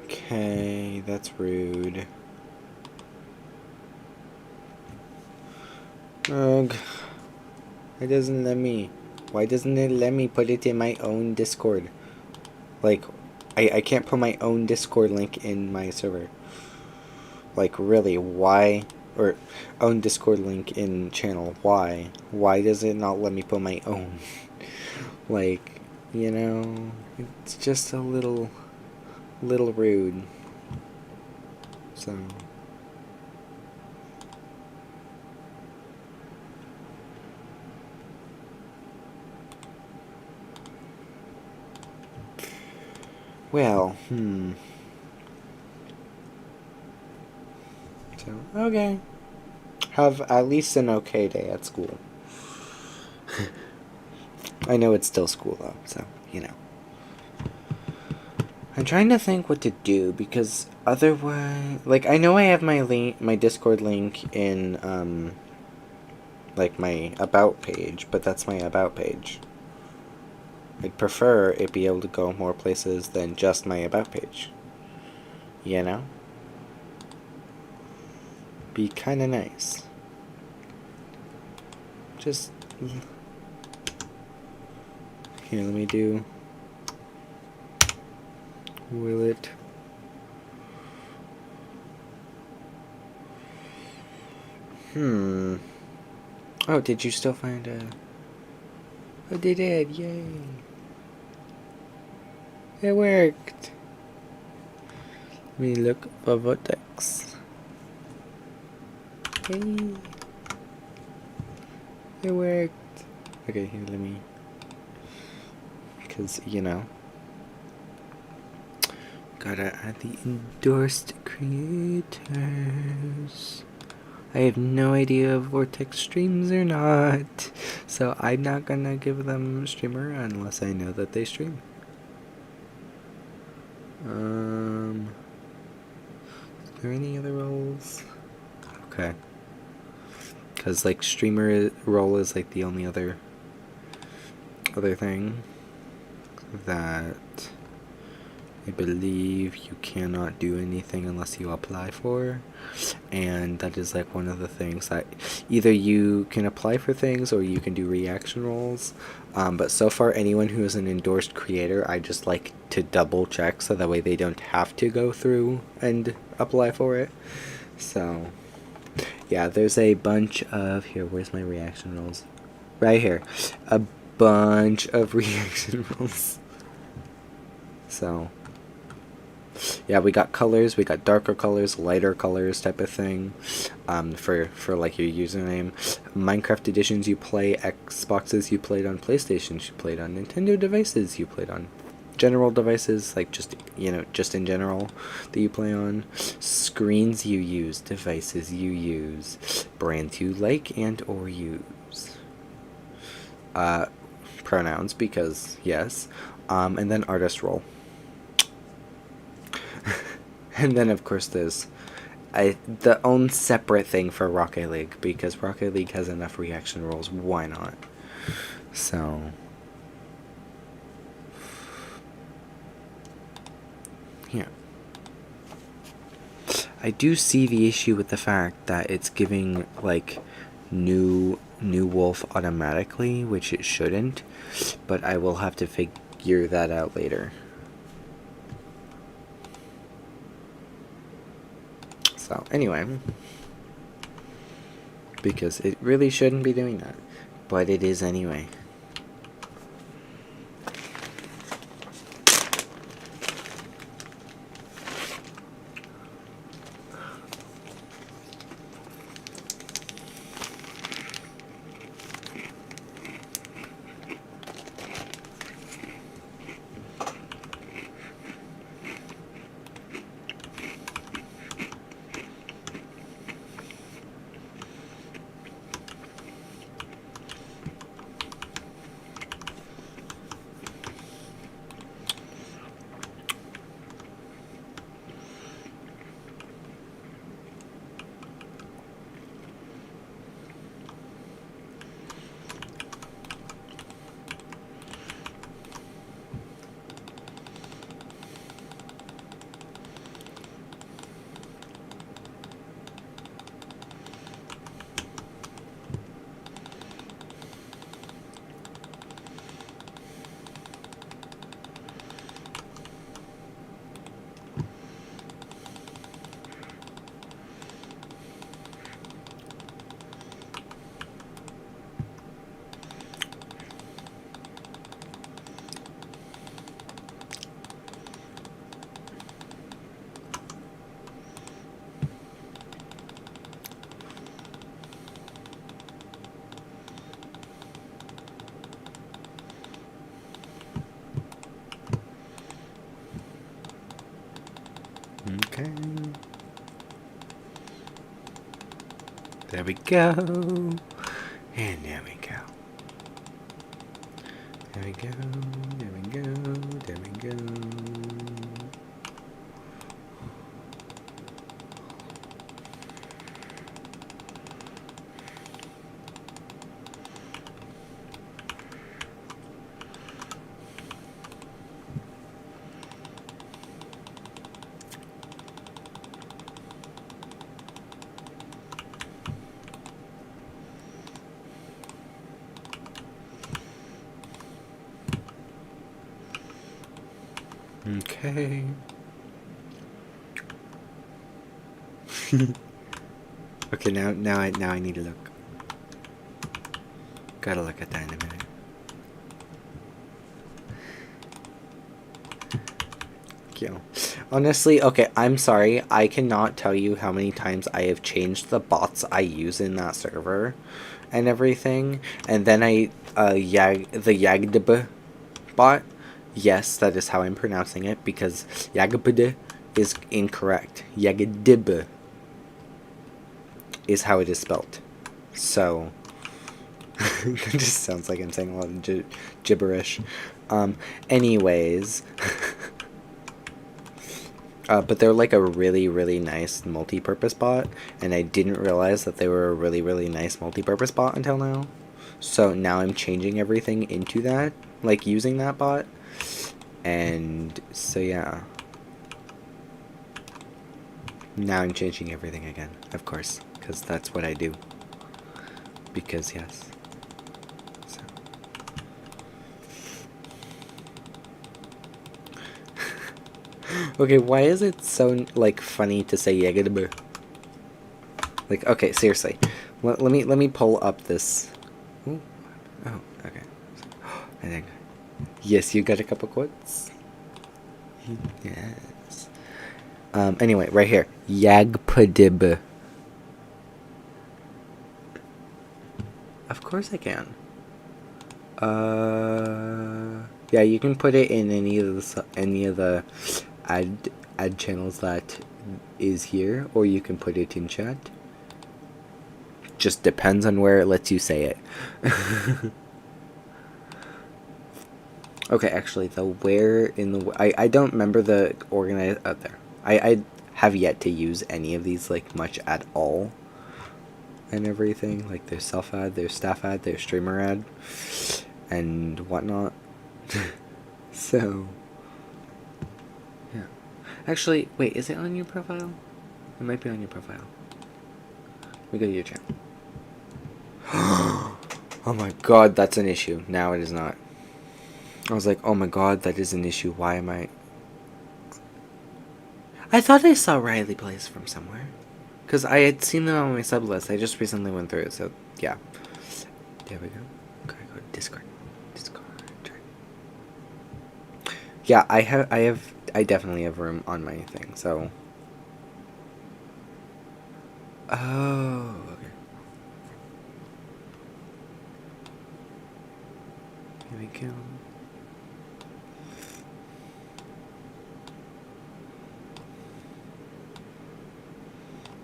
Okay, that's rude. Ugh. It doesn't let me. Why doesn't it let me put it in my own Discord? Like, I can't put my own Discord link in my server. Like, really, why? Or, own Discord link in channel, why? Why does it not let me put my own? Like, you know, it's just a little rude. So... Well, So, okay. Have at least an okay day at school. I know it's still school, though, so, you know. I'm trying to think what to do, because otherwise... Like, I know I have my Discord link in, like, my About page, but that's my About page. I'd prefer it be able to go more places than just my About page. You know? Be kinda nice. Just... Here, let me do... Will it... Oh, did you still find a... Oh, they did, yay. It worked. Let me look for Vortex. Hey. It worked. Okay, here, let me... Because, you know... Gotta add the endorsed creators. I have no idea if Vortex streams or not, so I'm not gonna give them streamer unless I know that they stream. Is there any other roles? Okay. Because, like, streamer role is, like, the only other thing that I believe you cannot do anything unless you apply for, and that is like one of the things that either you can apply for things or you can do reaction roles, but so far anyone who is an endorsed creator, I just like to double check so that way they don't have to go through and apply for it. So yeah, there's a bunch of, here, where's my reaction roles? Right here. A bunch of reaction roles. So yeah, we got colors, we got darker colors, lighter colors type of thing, for like your username. Minecraft editions you play, Xboxes you played on, PlayStations you played on, Nintendo devices you played on, general devices, like just, you know, just in general that you play on, screens you use, devices you use, brands you like and or use, pronouns because yes, and then artist role. And then, of course, there's the own separate thing for Rocket League, because Rocket League has enough reaction roles. Why not? So, yeah. I do see the issue with the fact that it's giving, like, new wolf automatically, which it shouldn't, but I will have to figure that out later. So, anyway, because it really shouldn't be doing that, but it is anyway. There we go. And there we go. There we go. There we go. There we go. Okay. Okay, now I need to look. Gotta look at that in a minute. Yeah. Honestly, okay, I'm sorry. I cannot tell you how many times I have changed the bots I use in that server and everything. And then the Yagdb bot, yes, that is how I'm pronouncing it, because Yagdb is incorrect. Yagdb is how it is spelled. So it just sounds like I'm saying a lot of gibberish. Anyways. But they're like a really, really nice multi-purpose bot, and I didn't realize that they were a really, really nice multi-purpose bot until now. So now I'm changing everything into that, like using that bot. And so yeah. Now I'm changing everything again, of course, because that's what I do. Because yes. So. Okay, why is it so, like, funny to say Yagadabu? Like, okay, seriously. Let me pull up this. Ooh. Oh, okay. I think. Yes, you got a couple quotes? Yes. Anyway, right here. Yagpadib. Of course I can. Yeah, you can put it in any of the ad channels that is here, or you can put it in chat. Just depends on where it lets you say it. Okay, actually, the where in the I don't remember the organized out there. I have yet to use any of these like much at all. And everything, like their self ad, their staff ad, their streamer ad, and whatnot. So, yeah. Actually, wait, is it on your profile? It might be on your profile. Let me go to your channel. Oh my god, that's an issue. Now it is not. I was like, oh my god, that is an issue. Why am I thought I saw Riley Plays from somewhere. Because I had seen them on my sub list. I just recently went through it, so yeah. There we go. Okay, go to Discord. Yeah, I definitely have room on my thing, so. Oh, okay. Here we go.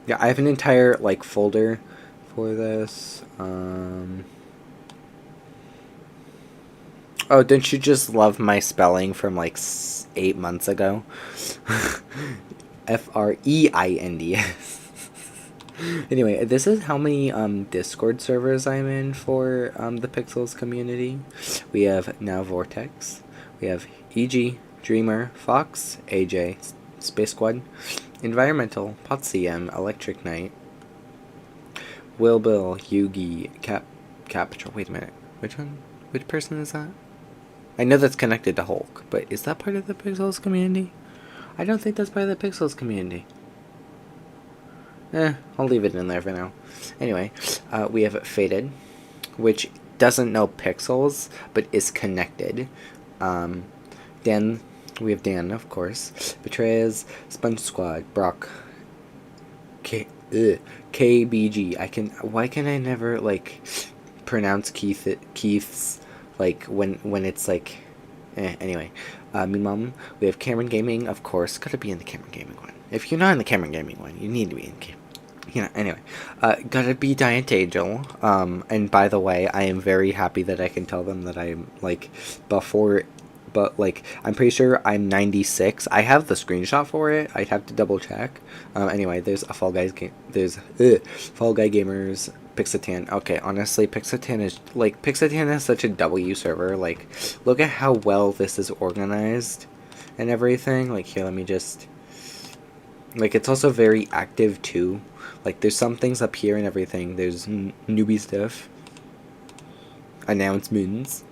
Yeah, I have an entire, like, folder for this. Oh, don't you just love my spelling from, like, 8 months ago? Freinds. Anyway, this is how many Discord servers I'm in for the Pixels community. We have now Vortex. We have EG, Dreamer, Fox, AJ, Space Squad, Environmental, PotCM, Electric Knight, Will Bill, Yugi, Cap Patrol. Wait a minute. Which one? Which person is that? I know that's connected to Hulk, but is that part of the Pixels community? I don't think that's part of the Pixels community. I'll leave it in there for now. Anyway, we have Faded, which doesn't know Pixels, but is connected. Dan, we have Dan, of course. Betrayers, Sponge Squad, Brock, KBG. Why can I never, like, pronounce Keith's, like, when it's, like, anyway. Me Mom, we have Cameron Gaming, of course. Gotta be in the Cameron Gaming one. If you're not in the Cameron Gaming one, you need to be in Anyway, gotta be Giant Angel. And by the way, I am very happy that I can tell them that I'm like before, but like I'm pretty sure I'm 96. I have the screenshot for it. I'd have to double check. Anyway, there's a Fall Guys game. There's Fall Guy Gamers. Pixatan. Okay, honestly, Pixatan is such a W server. Like, look at how well this is organized and everything. Like, here, let me just. Like, it's also very active too. Like, there's some things up here and everything. There's newbie stuff, announcements,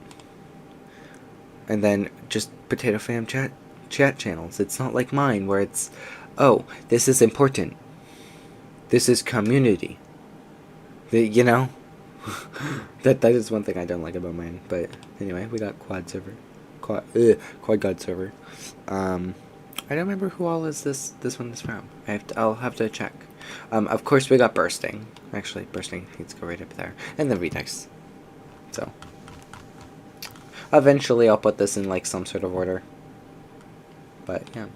and then just Potato Fam chat channels. It's not like mine where it's, oh, this is important. This is community. You know, that is one thing I don't like about mine. But anyway, we got quad god server. I don't remember who all is this one is from. I'll have to check. Of course we got bursting. Actually, bursting needs to go right up there, and then VTEX. So eventually I'll put this in like some sort of order. But yeah.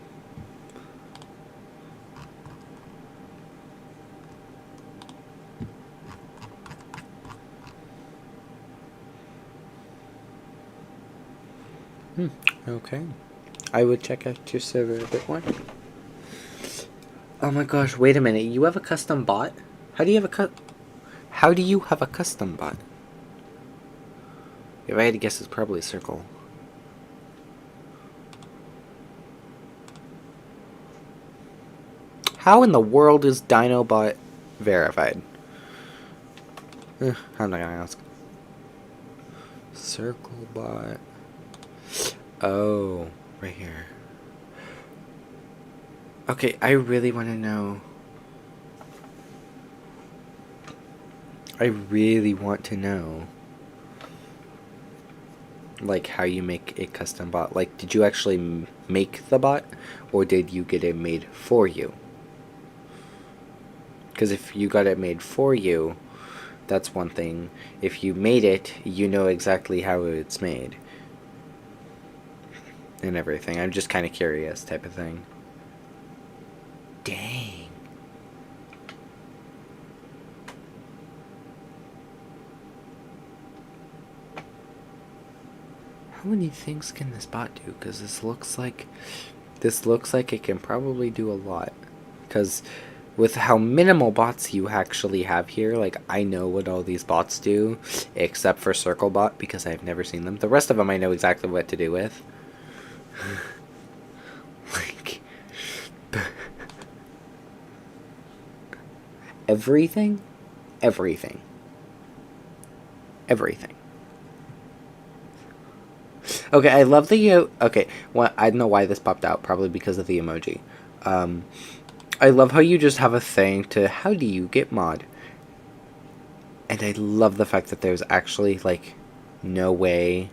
Okay. I would check out your server a bit more. Oh my gosh, wait a minute. You have a custom bot? How do you have a custom bot? If I had to guess, it's probably Circle. How in the world is DinoBot verified? I'm not gonna ask. CircleBot. Oh, right here. Okay, I really want to know. I really want to know. Like, how you make a custom bot. Like, did you actually make the bot? Or did you get it made for you? Because if you got it made for you, that's one thing. If you made it, you know exactly how it's made. And everything. I'm just kind of curious type of thing. Dang. How many things can this bot do? Because this looks like it can probably do a lot. Because with how minimal bots you actually have here, like, I know what all these bots do, except for CircleBot, because I've never seen them. The rest of them I know exactly what to do with. Like, everything? Everything. Everything. Okay, I love the, okay, well, I don't know why this popped out, probably because of the emoji. I love how you just have a thing to, how do you get mod? And I love the fact that there's actually, like, no way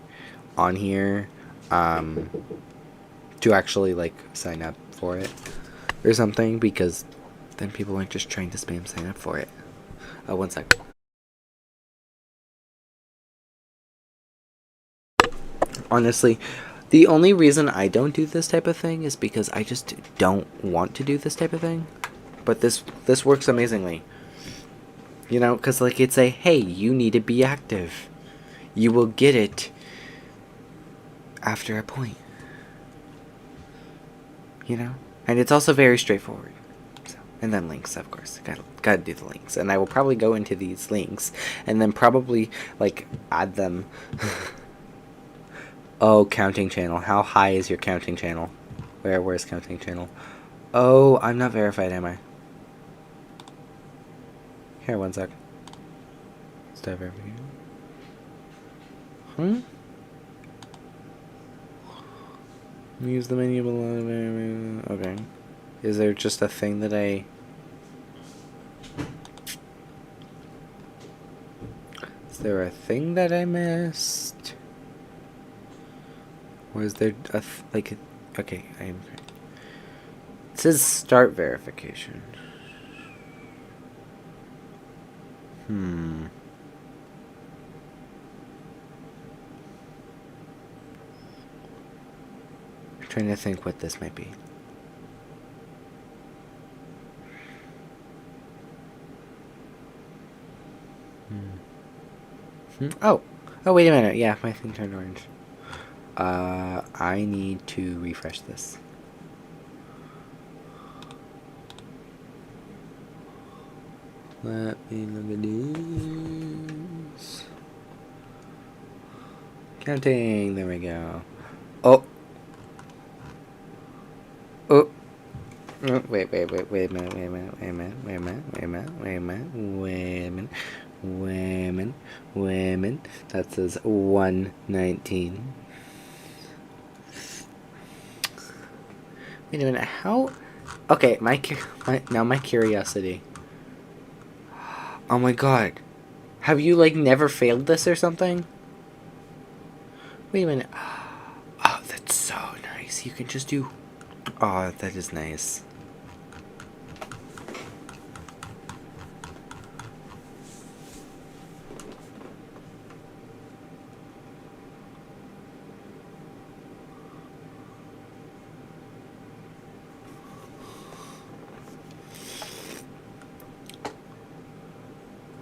on here, to actually, like, sign up for it or something, because then people aren't just trying to spam sign up for it. One sec. Honestly, the only reason I don't do this type of thing is because I just don't want to do this type of thing. But this works amazingly. You know, because, like, it's a, hey, you need to be active. You will get it after a point. You know? And it's also very straightforward. So, and then links, of course. Gotta do the links. And I will probably go into these links and then probably, like, add them. Oh, counting channel. How high is your counting channel? Where's counting channel? Oh, I'm not verified, am I? Here, one sec. Start verification. Use the menu below. Okay. Is there just a thing that I... Is there a thing that I missed? Or is there a... like... Okay, I am... It says start verification. I'm trying to think what this might be. Oh. Oh, wait a minute. Yeah, my thing turned orange. I need to refresh this. Let me look at this. Counting. There we go. Oh. Oh. Oh, wait a minute, wait a minute, wait a minute, wait a minute, wait a minute, wait a minute, wait a minute, wait a minute, wait a minute, wait a minute. That says 119. Wait a minute, how? Okay, my curiosity. Oh my god. Have you, like, never failed this or something? Wait a minute. Oh, that's so nice. You can just do... Oh, that is nice.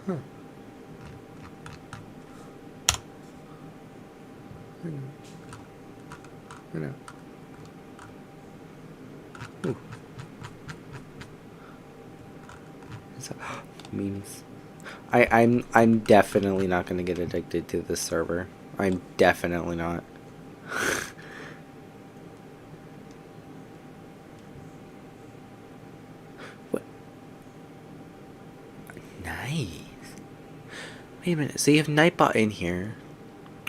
Huh. I know. Ooh. Memes. I'm definitely not gonna get addicted to this server. I'm definitely not. What? Nice. Wait a minute. So you have Nightbot in here.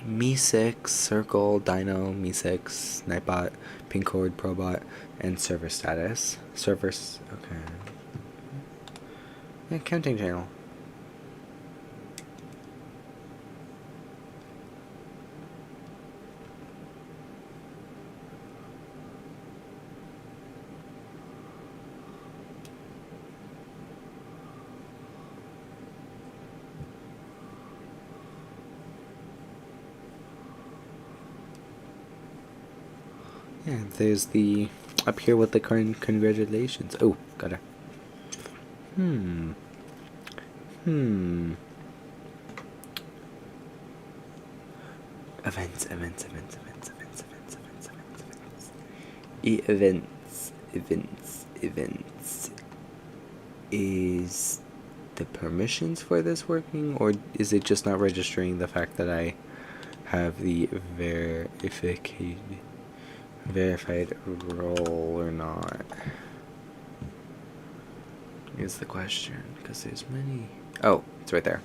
Me6, Circle, Dino, Me6, Nightbot, Pinkcord, Probot, and server status. Servers. Okay. Yeah, counting channel. Yeah, there's the up here with the current congratulations. Oh, gotta. Hmm. Events. Events. Is the permissions for this working, or is it just not registering the fact that I have the verified role or not? Is the question, because there's many. Oh, it's right there.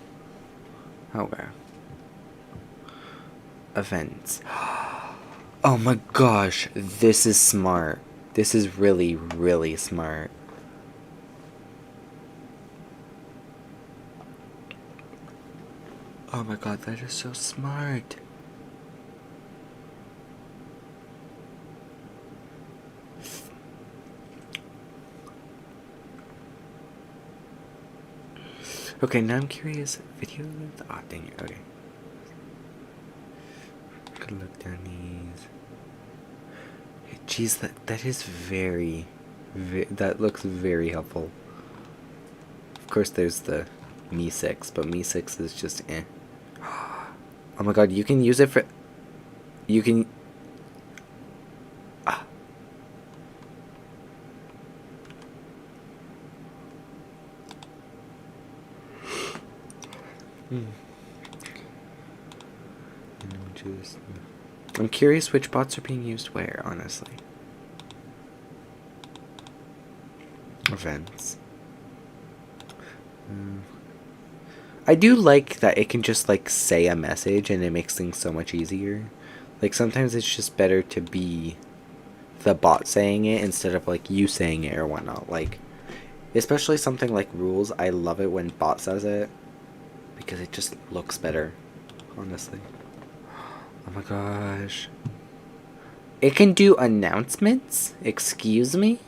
Okay. Events. Oh my gosh, this is smart. This is really, really smart. Oh my god, that is so smart. Okay, now I'm curious. Video length? Oh, dang it. Okay. Gotta look down these. Jeez, that is very, that looks very helpful. Of course, there's the Me6, but Me6 is just eh. Oh my god, you can use it for... You can... Ah. I'm curious which bots are being used where, honestly. Events. I do like that it can just, like, say a message and it makes things so much easier. Like, sometimes it's just better to be the bot saying it instead of, like, you saying it or whatnot. Like, especially something like rules, I love it when bot says it because it just looks better, honestly. Oh my gosh. It can do announcements? Excuse me?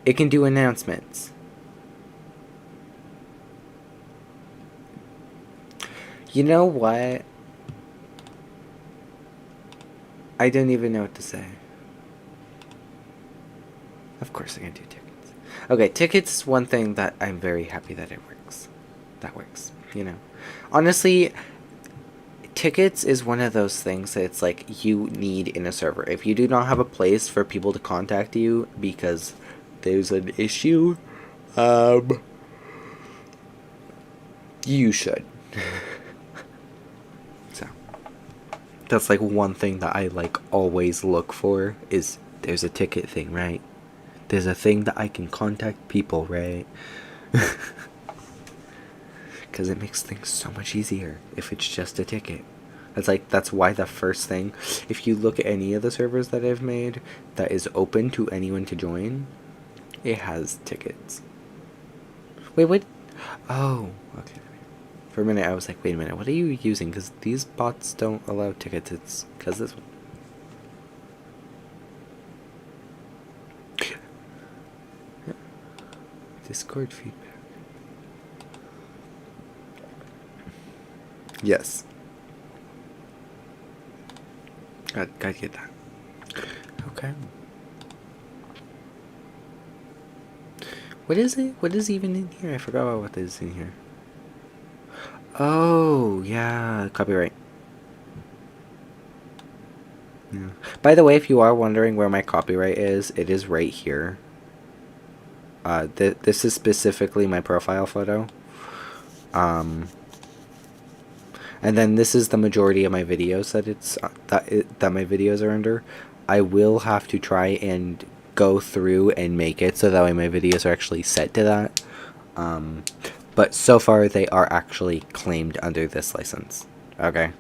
It can do announcements. You know what? I don't even know what to say. Of course I can do tickets. Okay, tickets is one thing that I'm very happy that it works. That works, you know. Honestly, tickets is one of those things that it's like you need in a server. If you do not have a place for people to contact you because there's an issue, you should. So that's like one thing that I like always look for is there's a ticket thing, right? There's a thing that I can contact people, right? Because it makes things so much easier if it's just a ticket. That's why the first thing, if you look at any of the servers that I've made that is open to anyone to join, it has tickets. Wait, what? Oh, okay. For a minute, I was like, wait a minute, what are you using? Because these bots don't allow tickets. It's because this one. Discord feedback. Yes. Gotta get that. Okay. What is it? What is even in here? I forgot about what is in here. Oh, yeah, copyright. Yeah. By the way, if you are wondering where my copyright is, it is right here. This is specifically my profile photo. And then this is the majority of my videos that my videos are under. I will have to try and go through and make it so that way my videos are actually set to that. But so far they are actually claimed under this license. Okay.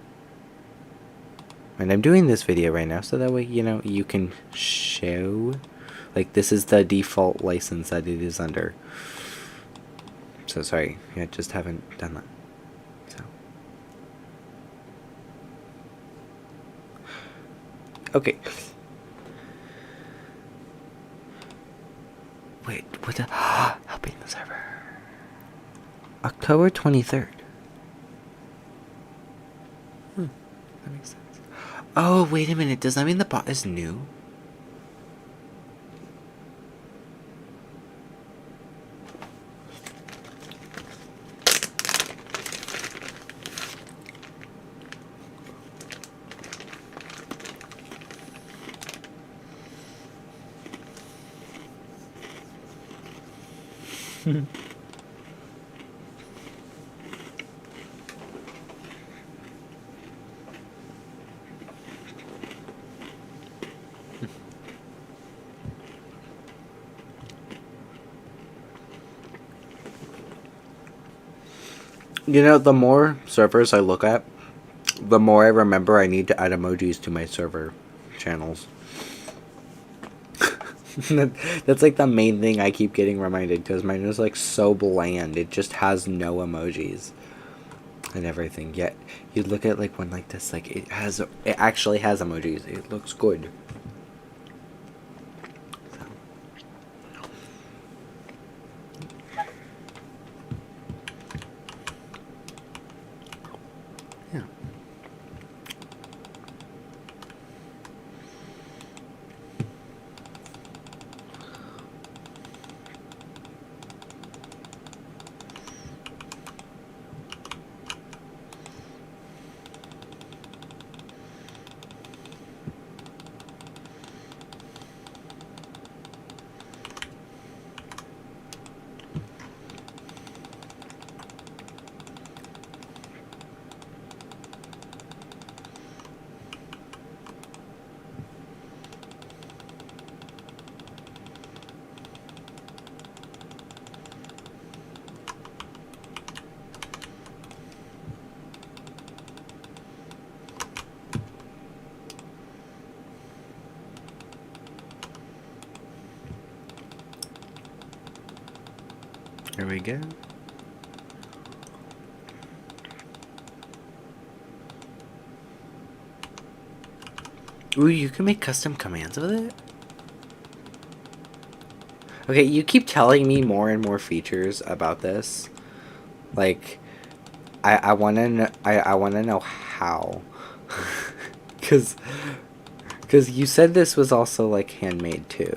And I'm doing this video right now so that way, you know, you can show. Like, this is the default license that it is under. So sorry, I just haven't done that. So. Okay. Wait, what the? Helping the server. October 23rd. That makes sense. Oh, wait a minute. Does that mean the bot is new? You know, the more servers I look at, the more I remember I need to add emojis to my server channels. That's like the main thing I keep getting reminded, because mine is like so bland. It just has no emojis and everything. Yet you look at like one like this, like it actually has emojis. It looks good. So. Yeah. There we go. Ooh, you can make custom commands with it? Okay, you keep telling me more and more features about this. Like, I wanna know, I wanna know how. Cause you said this was also like handmade too.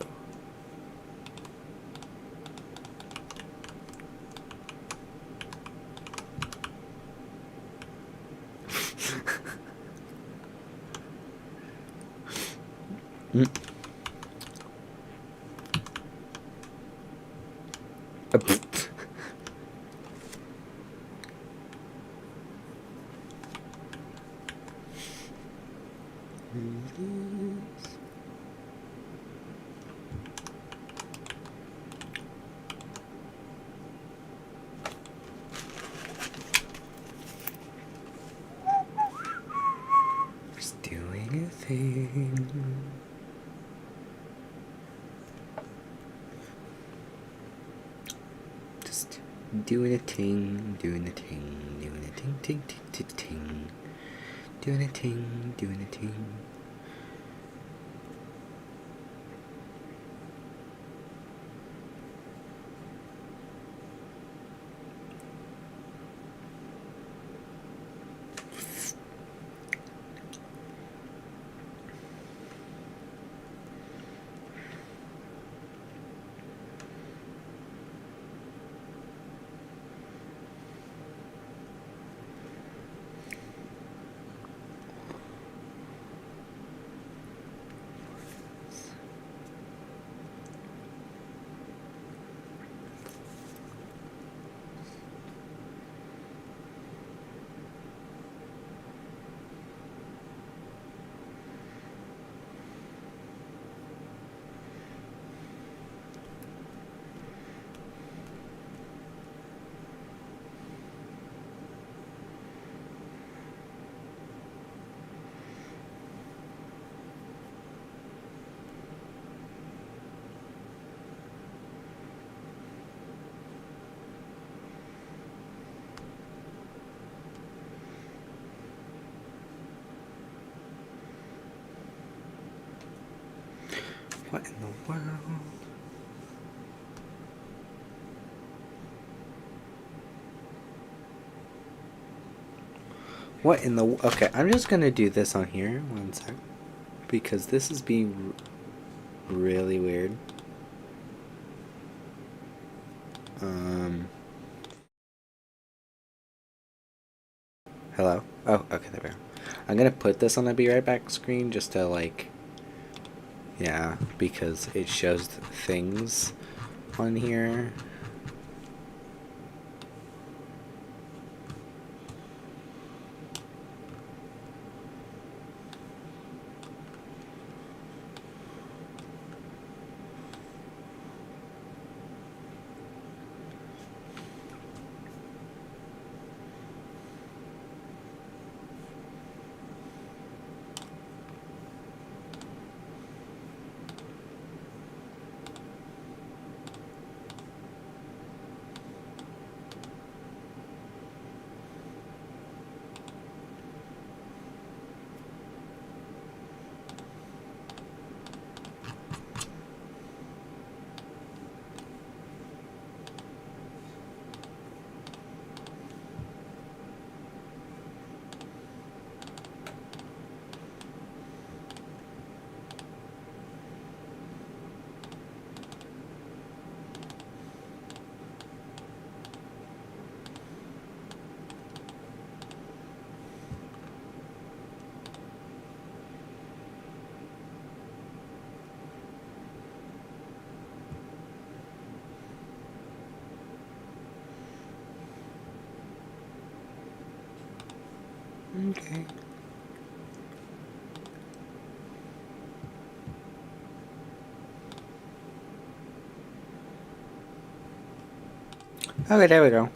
Mm. Just doing a thing. Just doing a ting, doing a ting, doing a ting, ting, ting, ting, ting. Doing a ting, doing a ting. What in the world? What in the... Okay, I'm just gonna do this on here. One sec. Because this is being really weird. Hello? Oh, okay, there we go. I'm gonna put this on the Be Right Back screen just to, like... Yeah, because it shows things on here. Okay. Okay, there we go.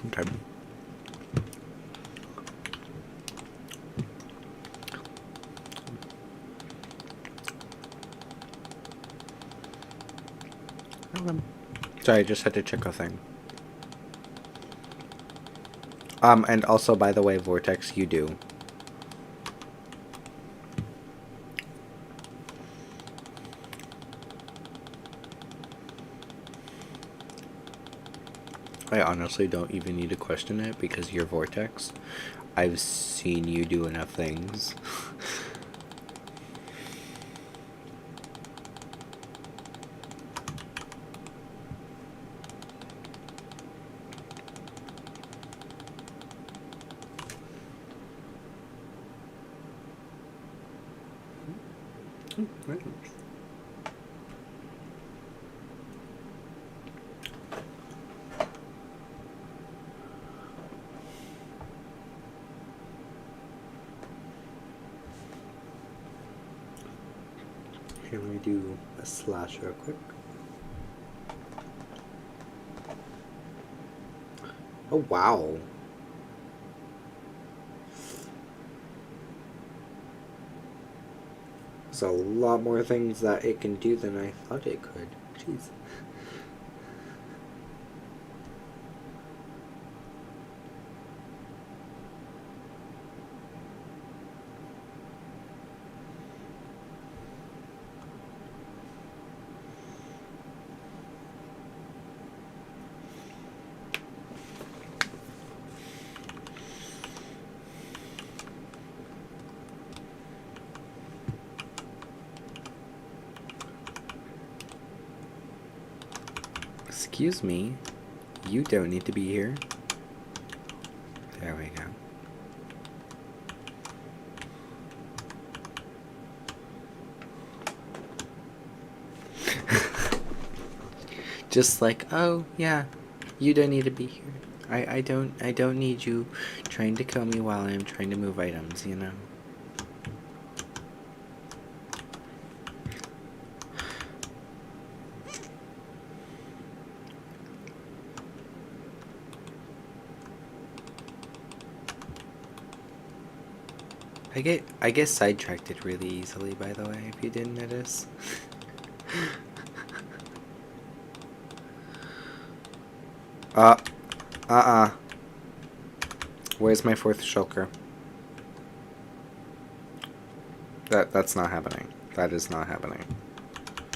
Okay. Sorry, I just had to check a thing. And also, by the way, Vortex, you do. I honestly don't even need to question it because you're Vortex. I've seen you do enough things. Can we do a slash real quick? Oh, wow. There's a lot more things that it can do than I thought it could. Jeez. Excuse me, you don't need to be here. There we go. Just like, oh yeah, you don't need to be here. I don't need you trying to kill me while I'm trying to move items, you know? I get sidetracked really easily, by the way, if you didn't notice. Where's my fourth shulker? That's not happening. That is not happening.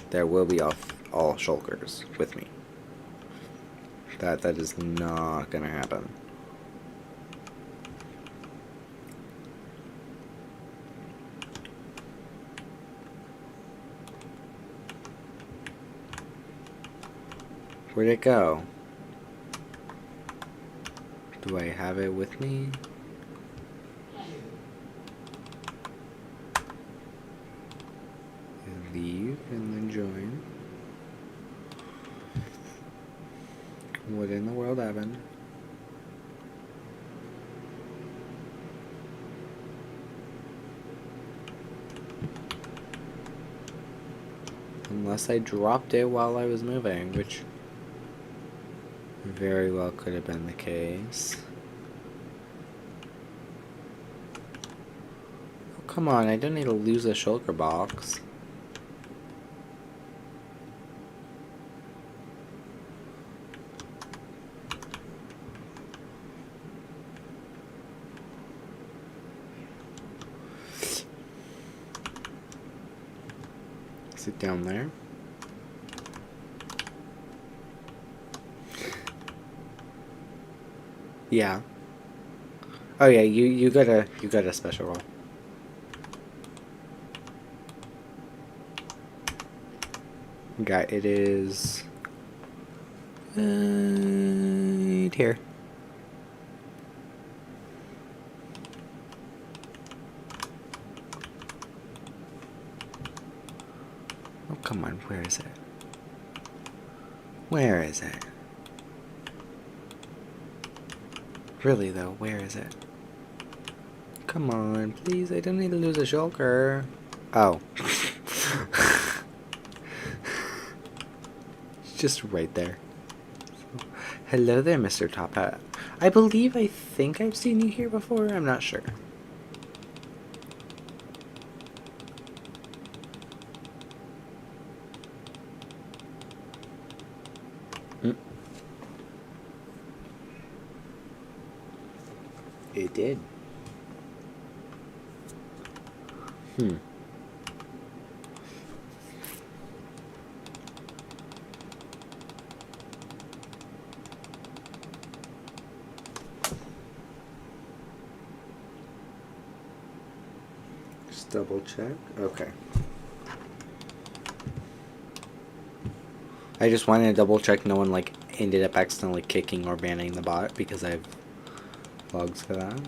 There will be all shulkers with me. That is not gonna happen. Where'd it go? Do I have it with me? Leave and then join. What in the world happened? Unless I dropped it while I was moving, which very well could have been the case. Oh, come on, I don't need to lose a shulker box. Is it down there? Yeah. Oh yeah, you got a special roll. Got it is right here. Oh come on, where is it? Where is it? Really though, where is it? Come on, please, I don't need to lose a shulker. Oh. It's just right there. Hello there, Mr. Top Hat. I think I've seen you here before, I'm not sure. It did. Hmm. Just double check. Okay. I just wanted to double check no one like ended up accidentally kicking or banning the bot because I have logs for that.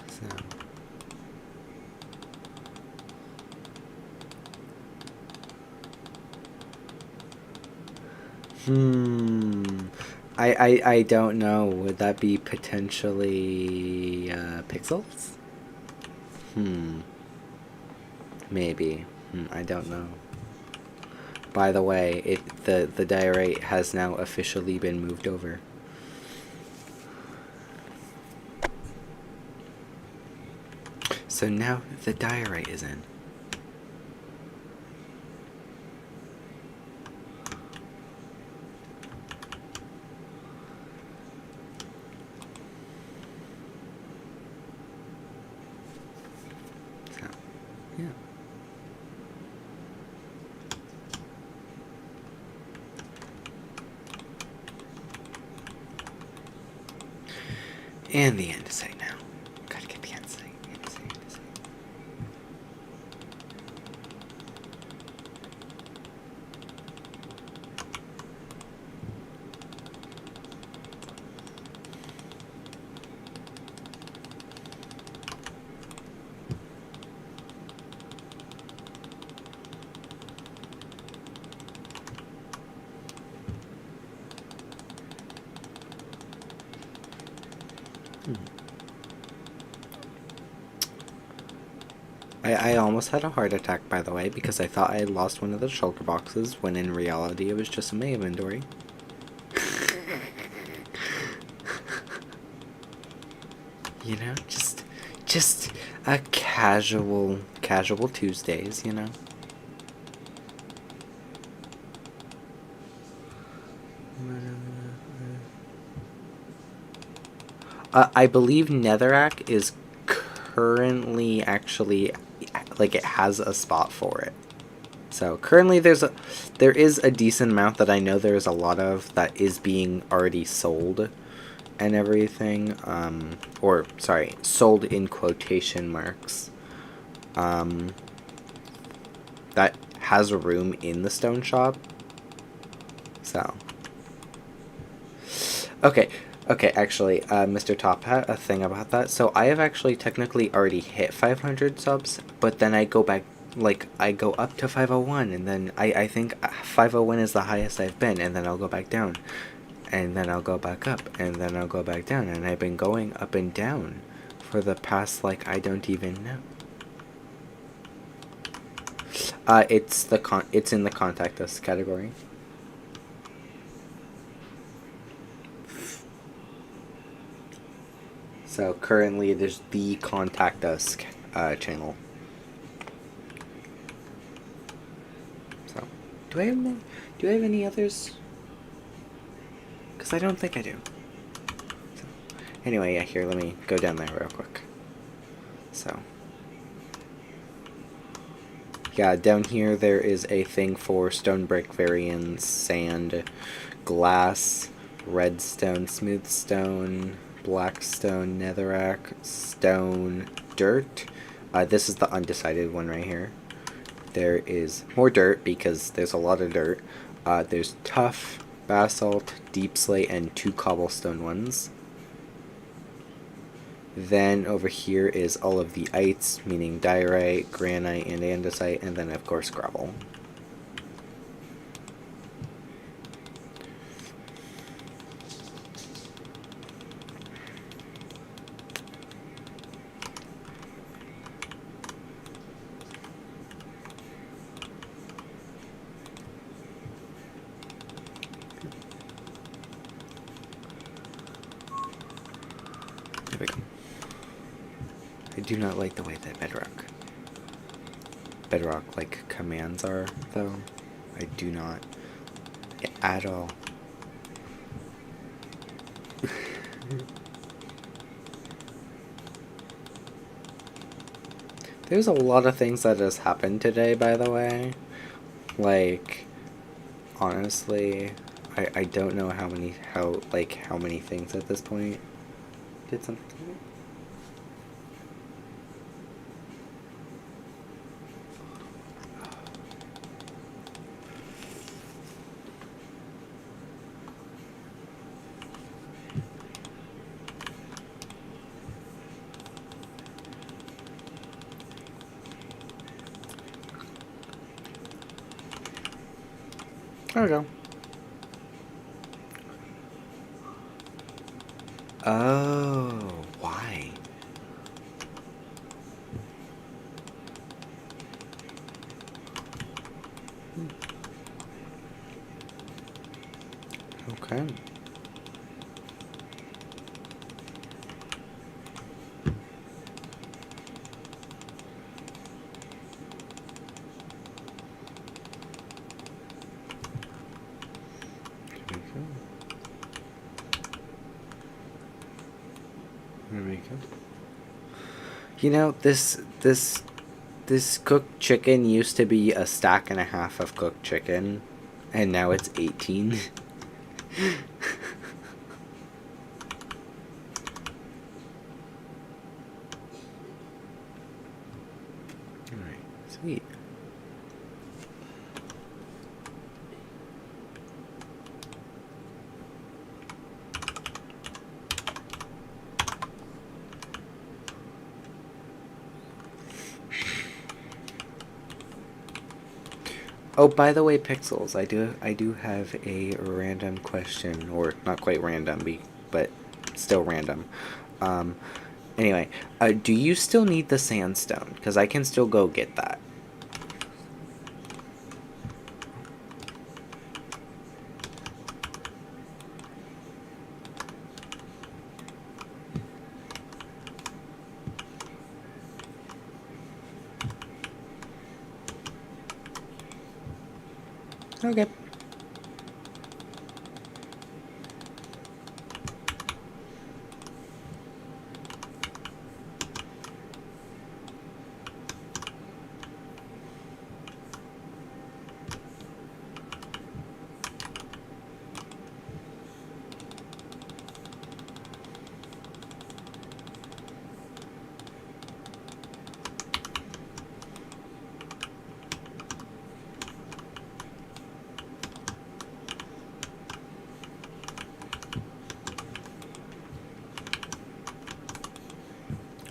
So. I don't know. Would that be potentially Pixels? Maybe. I don't know. By the way, the diorite has now officially been moved over. So now the diorite is in. So, yeah. And the andesite now. Gotta get the andesite. I almost had a heart attack, by the way, because I thought I had lost one of the shulker boxes, when in reality it was just in my inventory. You know, just a casual Tuesdays, you know. I believe Netherrack is currently actually, like, it has a spot for it. So currently there is a decent amount that I know there is a lot of that is being already sold and everything. Or sorry, sold in quotation marks. That has a room in the stone shop. So okay. Okay, actually, Mr. Top Hat, a thing about that. So I have actually technically already hit 500 subs, but then I go back, like, I go up to 501, and then I think 501 is the highest I've been, and then I'll go back down, and then I'll go back up, and then I'll go back down, and I've been going up and down for the past, like, I don't even know. It's in the contact us category. So currently there's the contact us channel. So do I have any others? Because I don't think I do. So, anyway, yeah, here, let me go down there real quick. So yeah, down here there is a thing for stone brick variants, sand, glass, redstone, smooth stone, black stone, netherrack, stone, dirt. This is the undecided one right here. There is more dirt because there's a lot of dirt. There's tuff, basalt, deep slate, and 2 cobblestone ones. Then over here is all of the ites, meaning diorite, granite, and andesite, and then of course gravel. There we go. I do not like the way that bedrock like commands are, though. I do not at all. There's a lot of things that has happened today, by the way. Like, honestly, I don't know how many things at this point did something to me. There we go. Oh, why? Okay. There we go. You know, this cooked chicken used to be a stack and a half of cooked chicken, and now it's 18. Alright, sweet. Oh, by the way, Pixels, I do have a random question, or not quite random, but still random. Um, anyway, do you still need the sandstone? Because I can still go get that. Okay.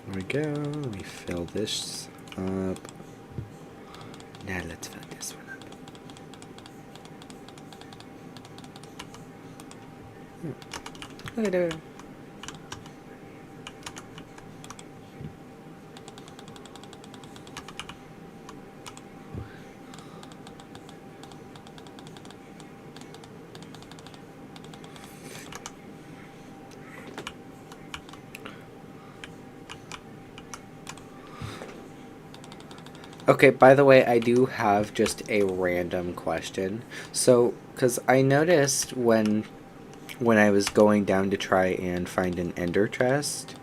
There we go. Let me fill this up. Now let's fill this one up. Look at her. Okay, by the way, I do have just a random question. So, because I noticed when I was going down to try and find an ender chest,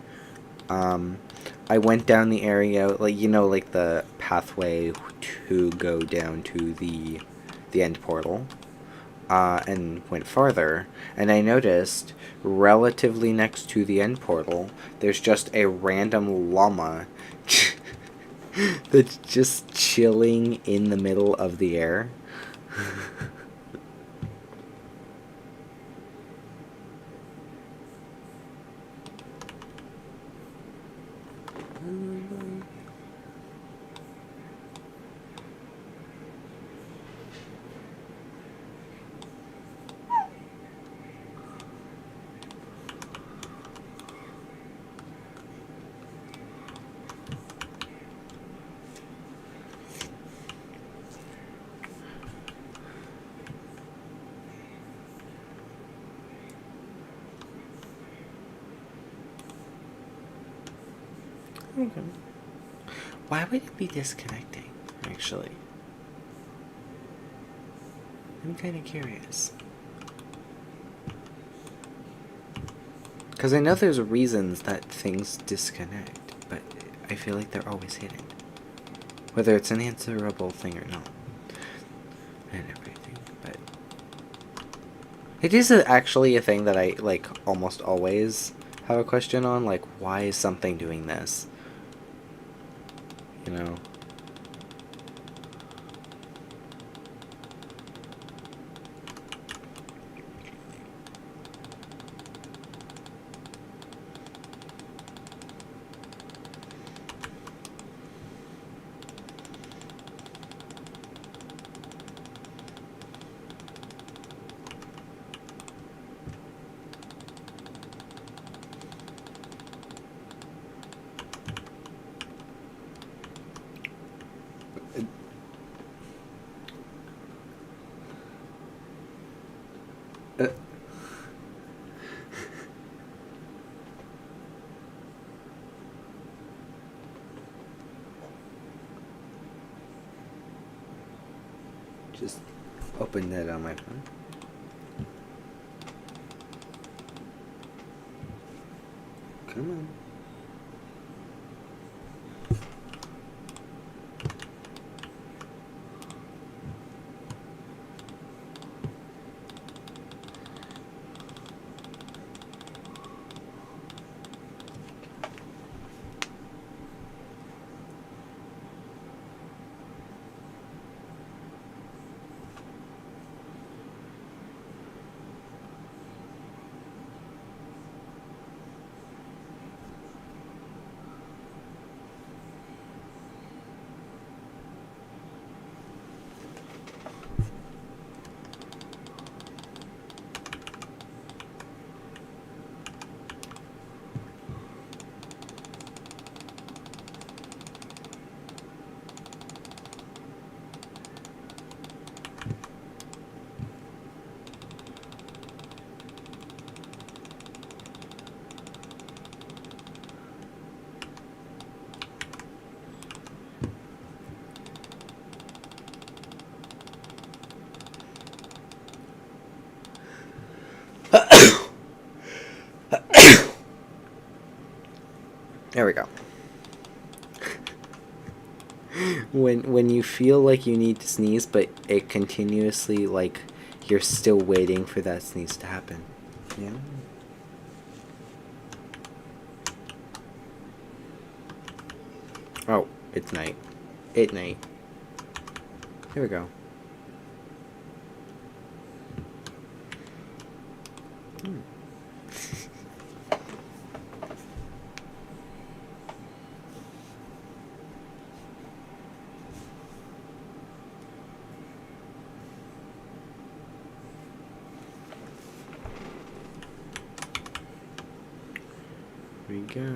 um, I went down the area, like, you know, like the pathway to go down to the end portal, and went farther, and I noticed relatively next to the end portal, there's just a random llama that's just chilling in the middle of the air. Okay. Why would it be disconnecting, actually? I'm kind of curious. Because I know there's reasons that things disconnect, but I feel like they're always hidden. Whether it's an answerable thing or not. And everything, but... It is actually a thing that I, like, almost always have a question on. Like, why is something doing this? You know? Just open that on my phone. Come on. There we go. When you feel like you need to sneeze, but it continuously, like, you're still waiting for that sneeze to happen. Yeah. Oh, it's night. It's night. Here we go. Here we go.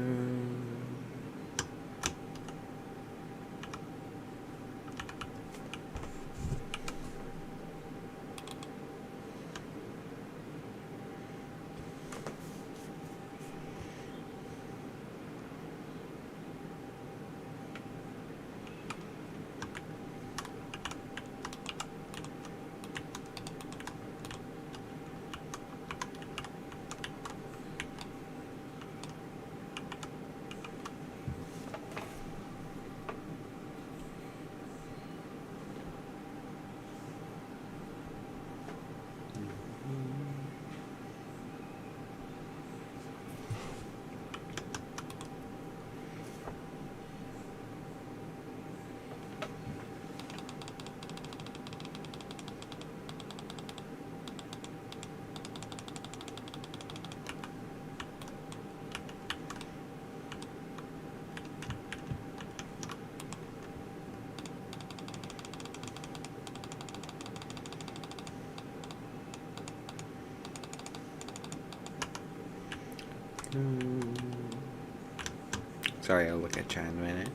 Sorry, I'll look at chat in a minute.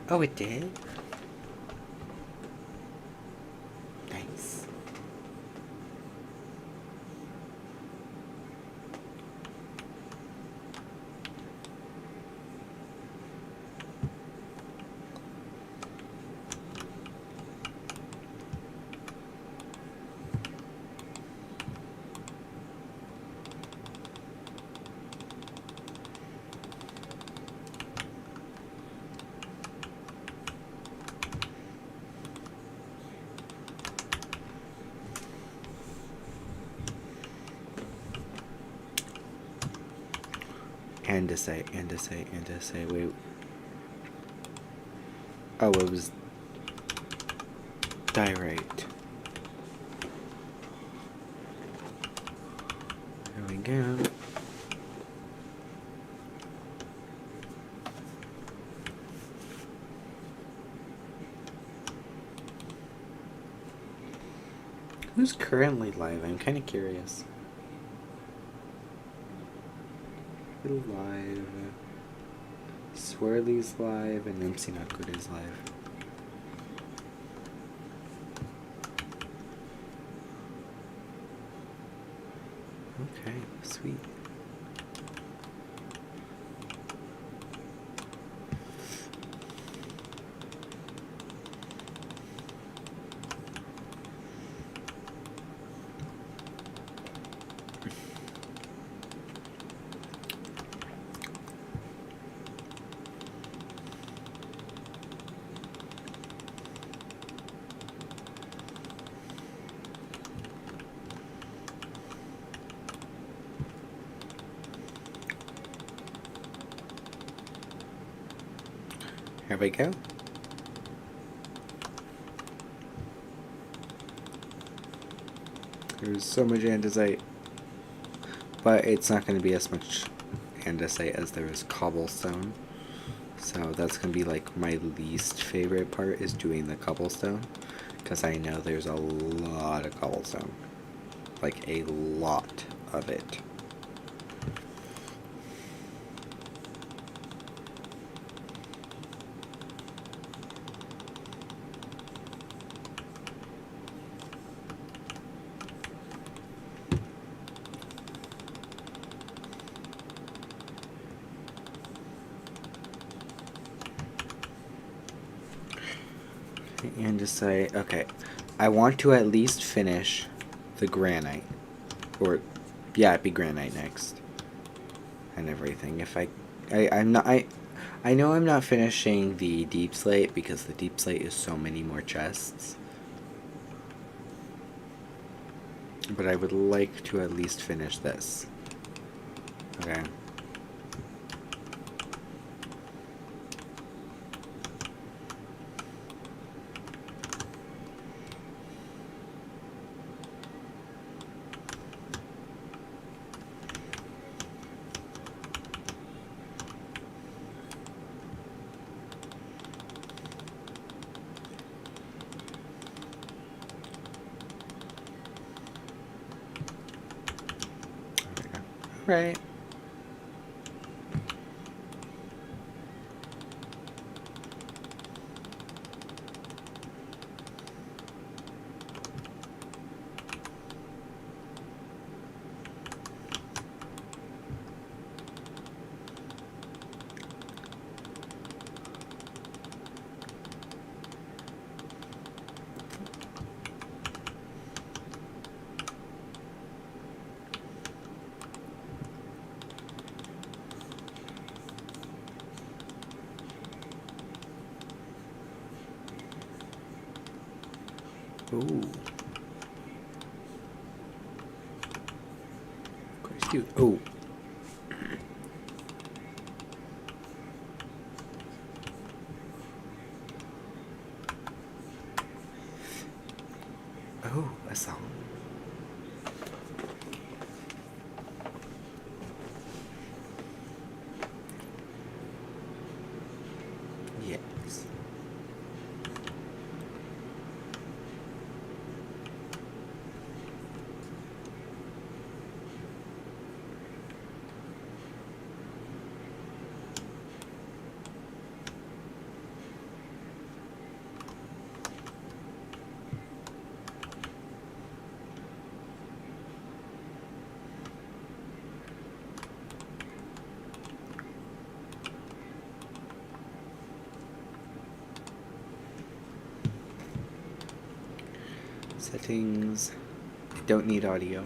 Oh, it did? Nice. Andesite, wait. Oh, it was diorite. There we go. Who's currently live? I'm kind of curious. Live. Swirly's live, and MC Not Good is live. Okay, sweet. Here we go. There's so much andesite, but it's not going to be as much andesite as there is cobblestone. So that's going to be like my least favorite part, is doing the cobblestone, because I know there's a lot of cobblestone, like a lot of it. And just say, okay, I want to at least finish the granite, or yeah, it'd be granite next, and everything. If I'm not, I know I'm not finishing the deep slate, because the deep slate is so many more chests, but I would like to at least finish this. Okay. Right. Ooh. Of course you. Oh. Oh, a song. Yes. Settings. I don't need audio.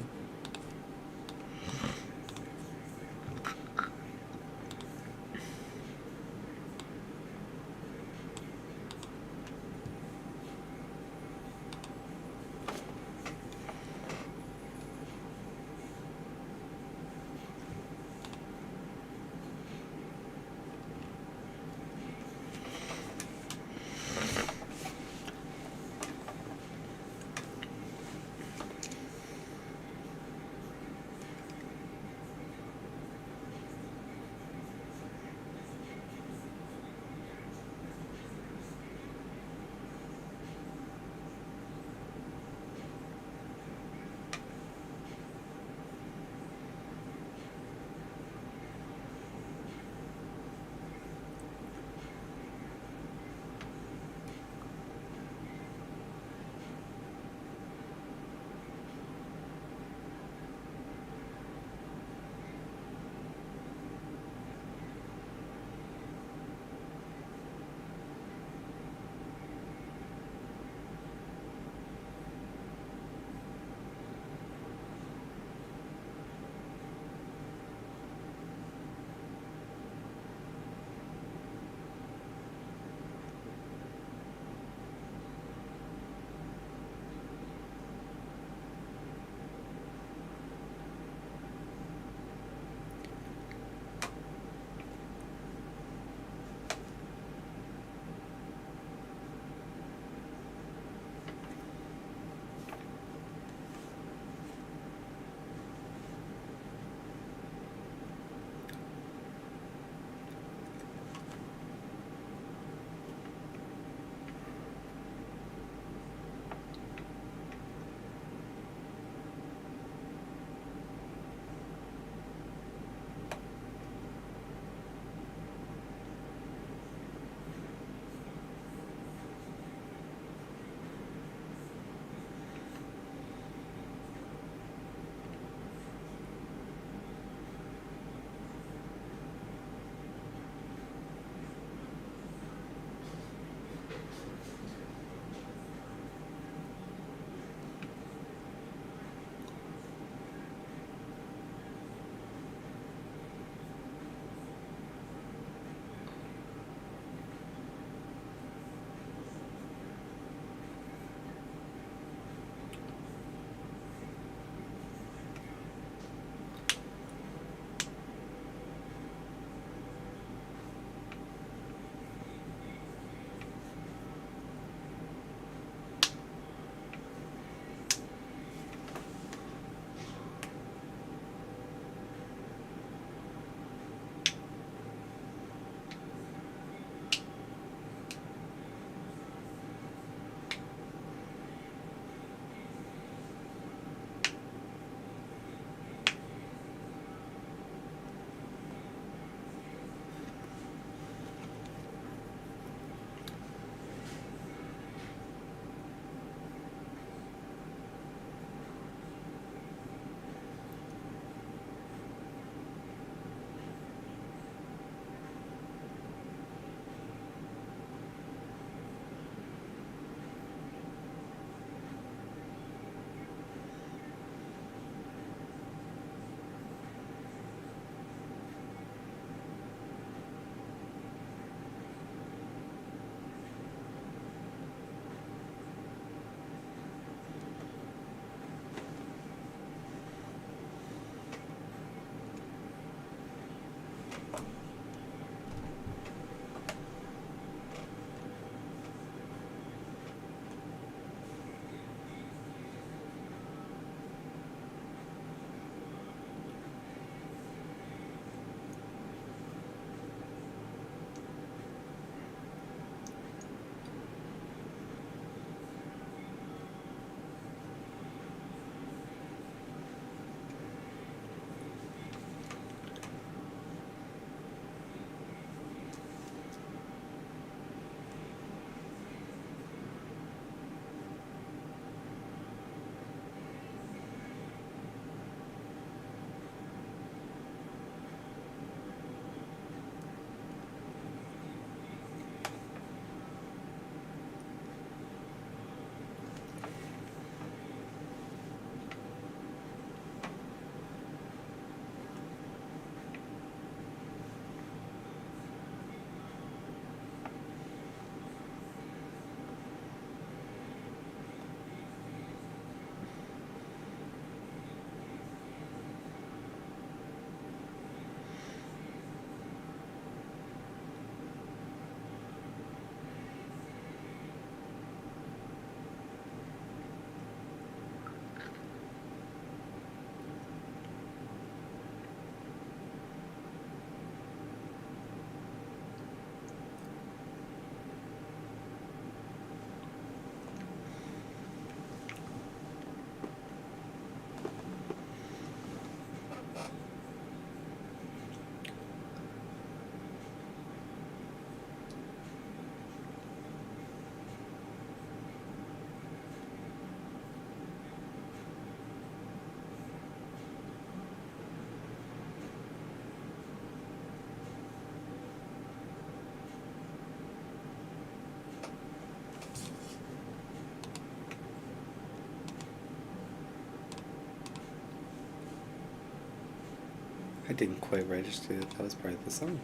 I didn't quite register that that was part of the song.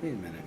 Wait a minute.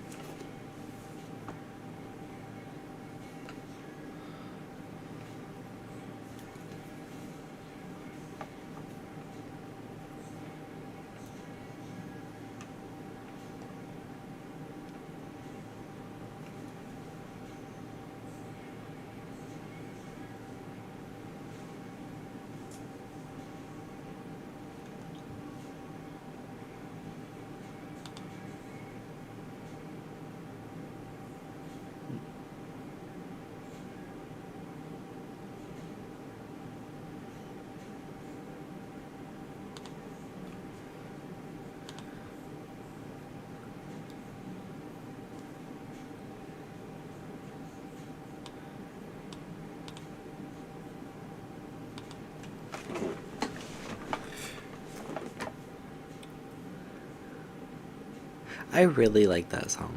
I really like that song.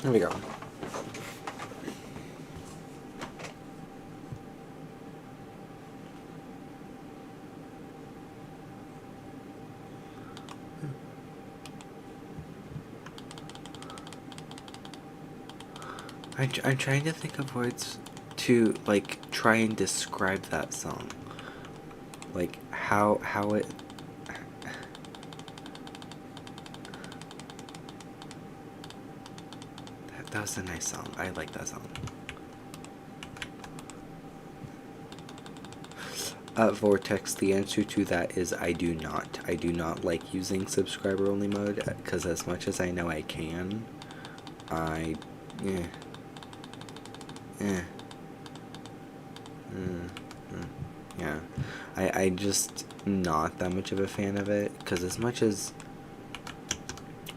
Here we go. I'm trying to think of words to, like, try and describe that song. Like, how it... That was a nice song. I like that song. Vortex, the answer to that is I do not. I do not like using subscriber-only mode, because as much as I know I can, yeah. I just not that much of a fan of it, because as much as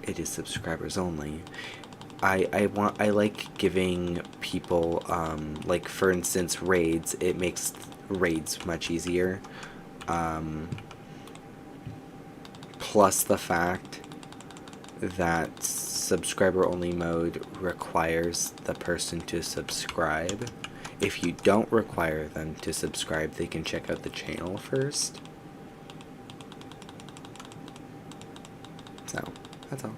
it is subscribers only, I like giving people, like, for instance, raids. It makes raids much easier. Plus the fact that subscriber only mode requires the person to subscribe. If you don't require them to subscribe, they can check out the channel first. So, that's all.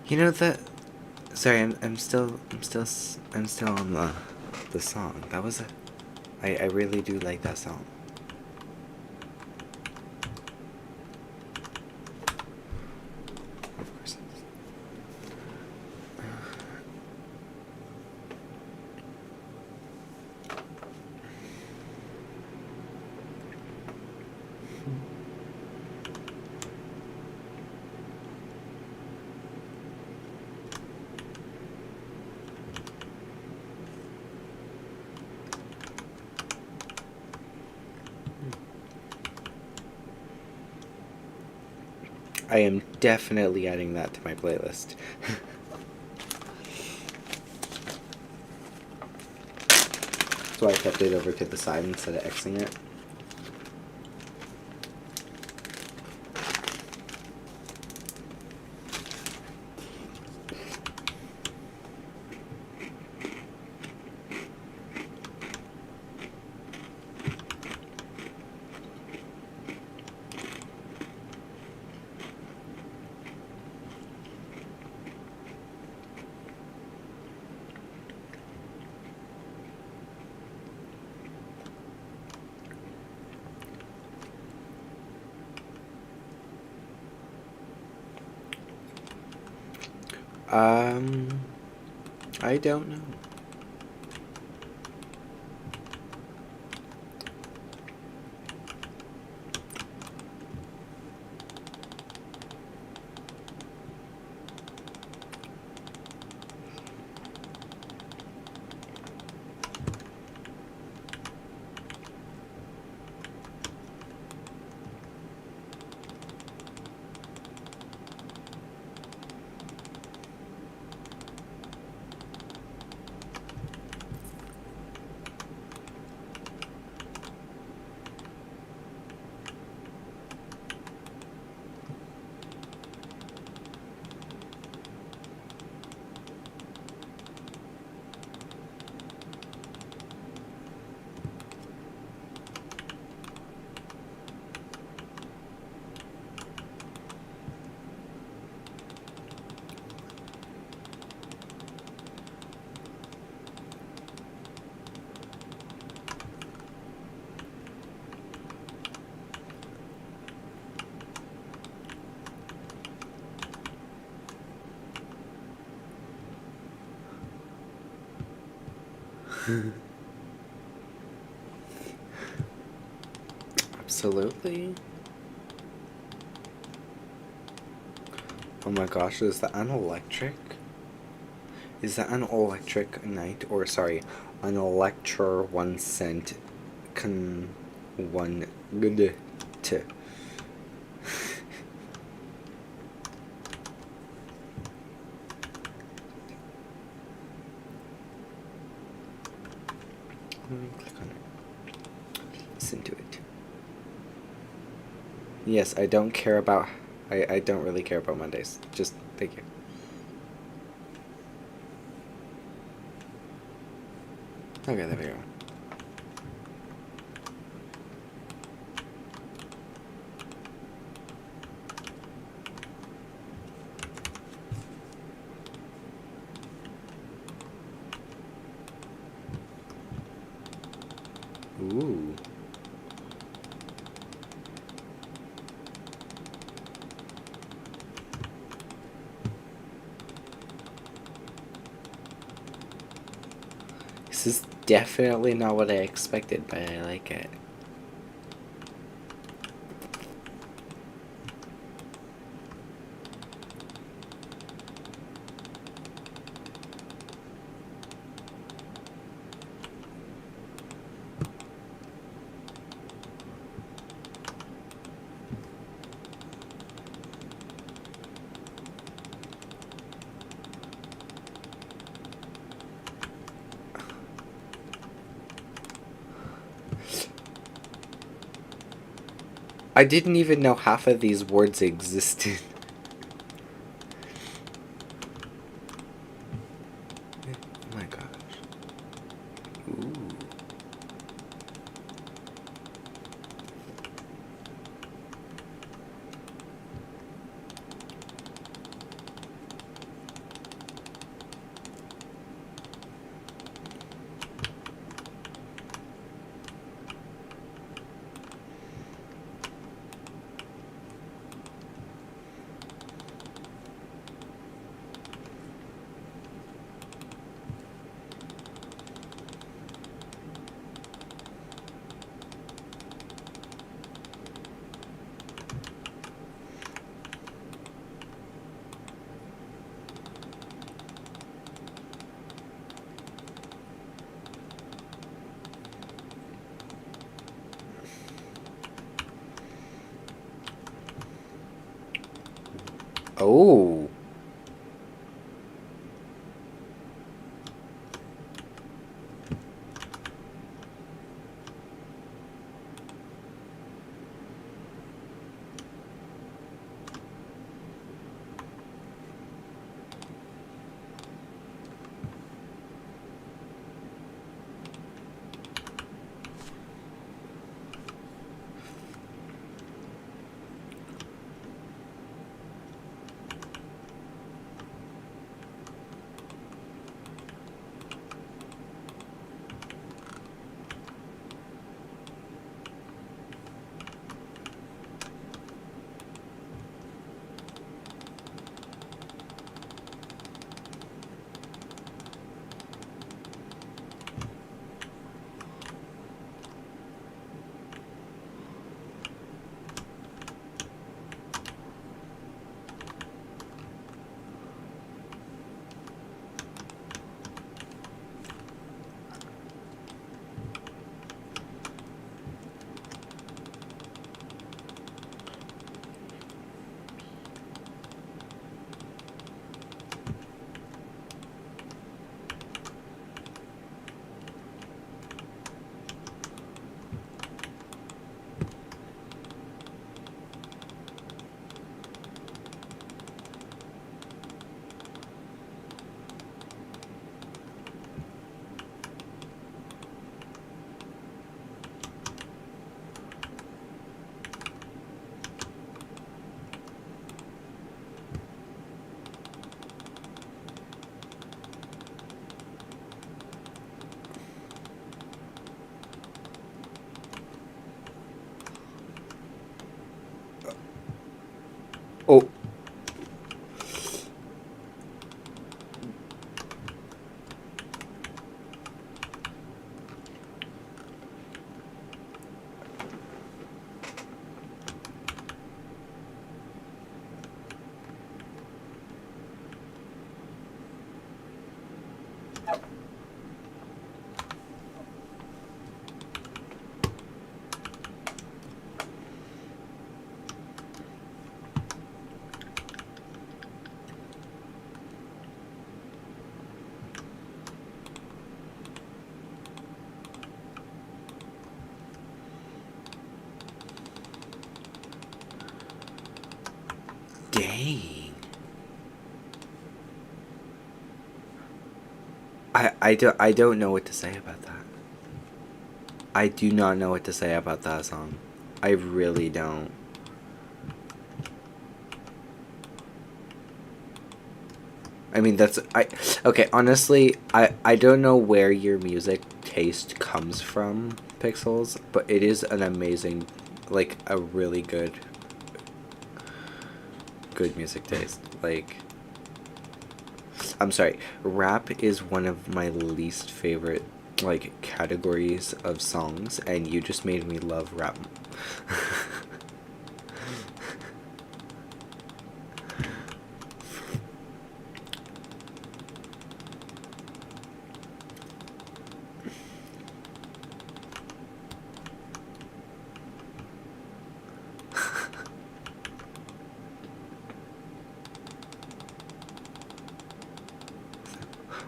You know that... Sorry, I'm still on the song. That was I really do like that song. Of course. I am definitely adding that to my playlist. So I kept it over to the side instead of Xing it. I don't know. Absolutely. Oh my gosh, is that an electric? Is that an electric knight? Or, sorry, an electro 1 cent con. One. Good. T. Click on it. Listen to it. Yes, I don't care about. I don't really care about Mondays. Just thank you. Okay, there we go. Ooh. This is definitely not what I expected, but I like it. I didn't even know half of these words existed. Oh my gosh. Ooh. Oh. Oh. Dang. I don't know what to say about that. I do not know what to say about that song. I really don't. I mean, okay, honestly, I don't know where your music taste comes from, Pixels, but it is an amazing, like, a really good music taste. Like, I'm sorry, rap is one of my least favorite, like, categories of songs, and you just made me love rap.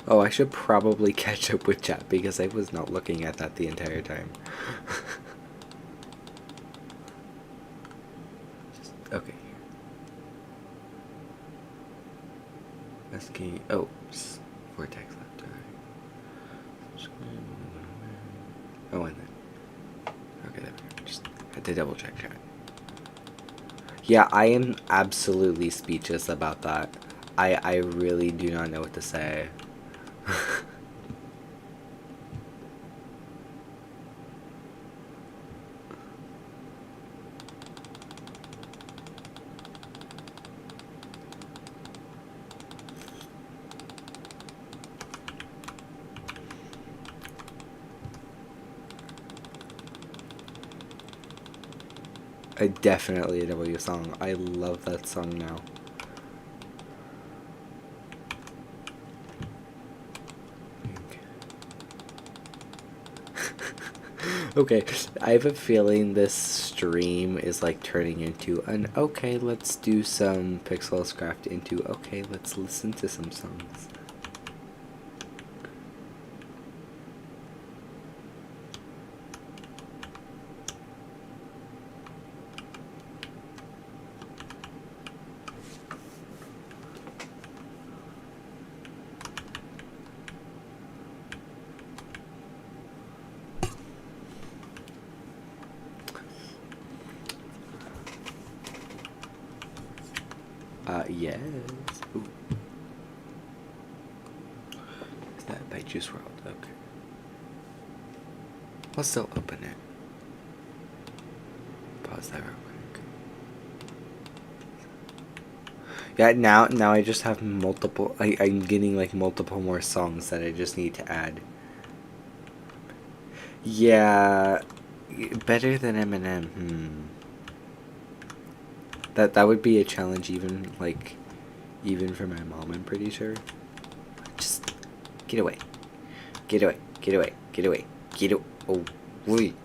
Oh, I should probably catch up with chat because I was not looking at that the entire time. Okay. Asking. Oh, vortex left. Alright. Oh, and then. Okay, there we go. Just had to double check chat. Yeah, I am absolutely speechless about that. I really do not know what to say. Definitely a W song. I love that song now. Okay, I have a feeling this stream is like turning into an okay, let's do some PikxlesCraft into okay, let's listen to some songs. Yes. Ooh. Is that by Juice WRLD? Okay. I'll still open it. Pause that real quick. Yeah, now I just have multiple. I'm getting like multiple more songs that I just need to add. Yeah, better than Eminem. That would be a challenge, even for my mom. I'm pretty sure. Just get away, get away, get away, get away, get away. Oh, wait.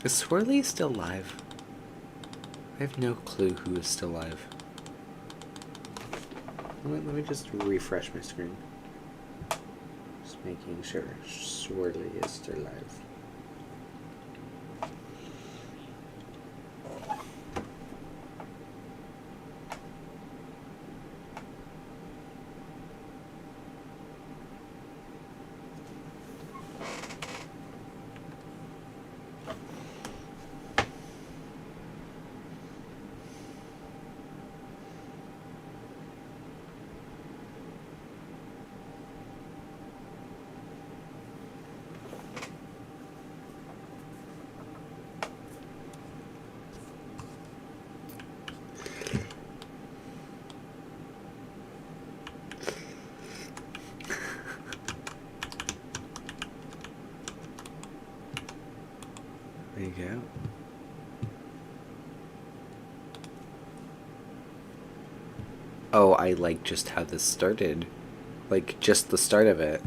Is Swirly still live? I have no clue who is still live. Let me just refresh my screen. Just making sure Swirly is still live. Oh, I like just how this started. Like, just the start of it.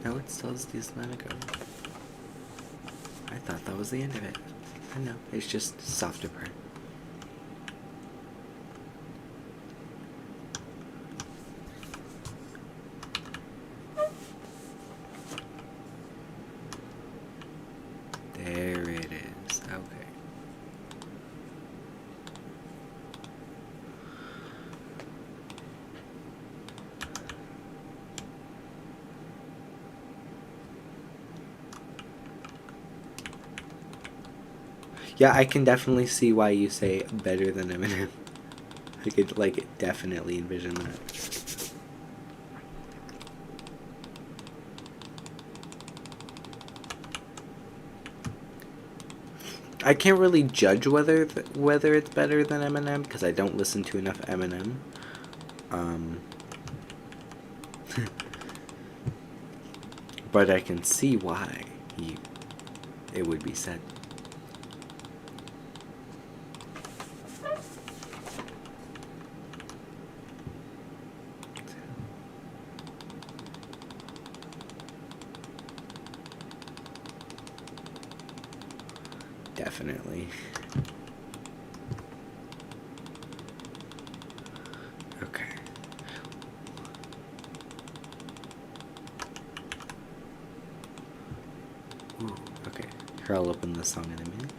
Now it still has these mana go. I thought that was the end of it. I know, it's just softer part. There it is. Okay. Yeah, I can definitely see why you say better than Eminem. I could, like, definitely envision that. I can't really judge whether it's better than Eminem because I don't listen to enough Eminem. But I can see why it would be said. Definitely. Okay. Ooh, okay. Here, I'll open the song in a minute.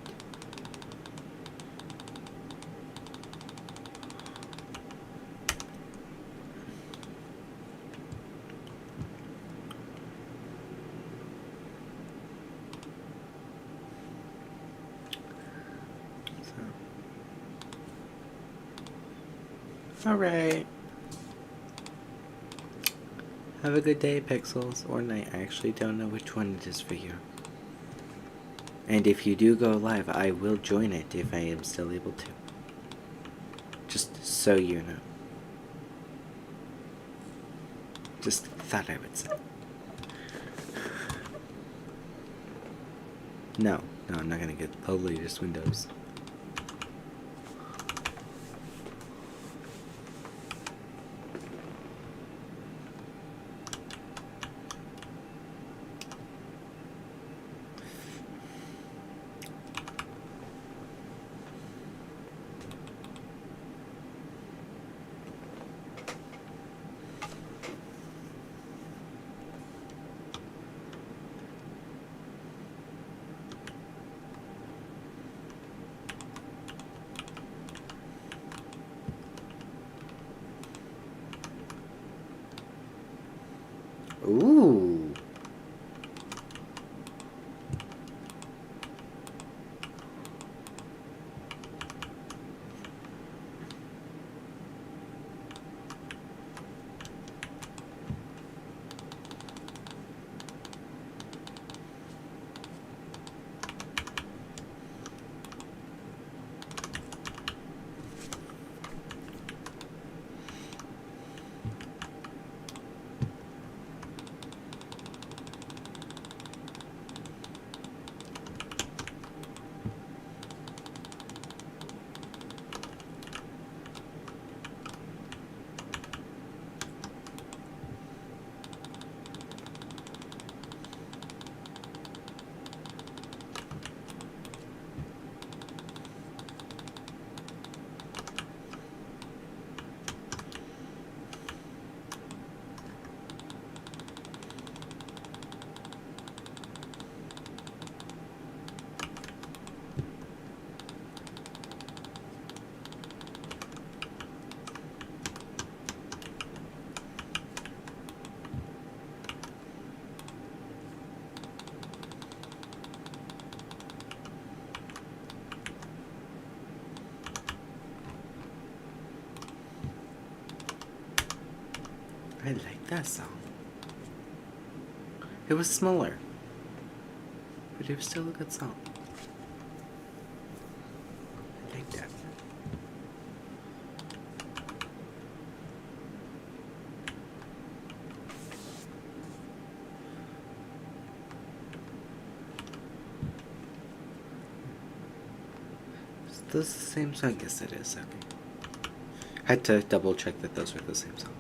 Alright. Have a good day, Pixels, or night. I actually don't know which one it is for you. And if you do go live, I will join it if I am still able to. Just so you know. Just thought I would say. No, I'm not gonna get the latest Windows. Ooh. I like that song. It was smaller, but it was still a good song. I like that. Is this the same song? Yes, it is. Okay. Had to double check that those were the same song.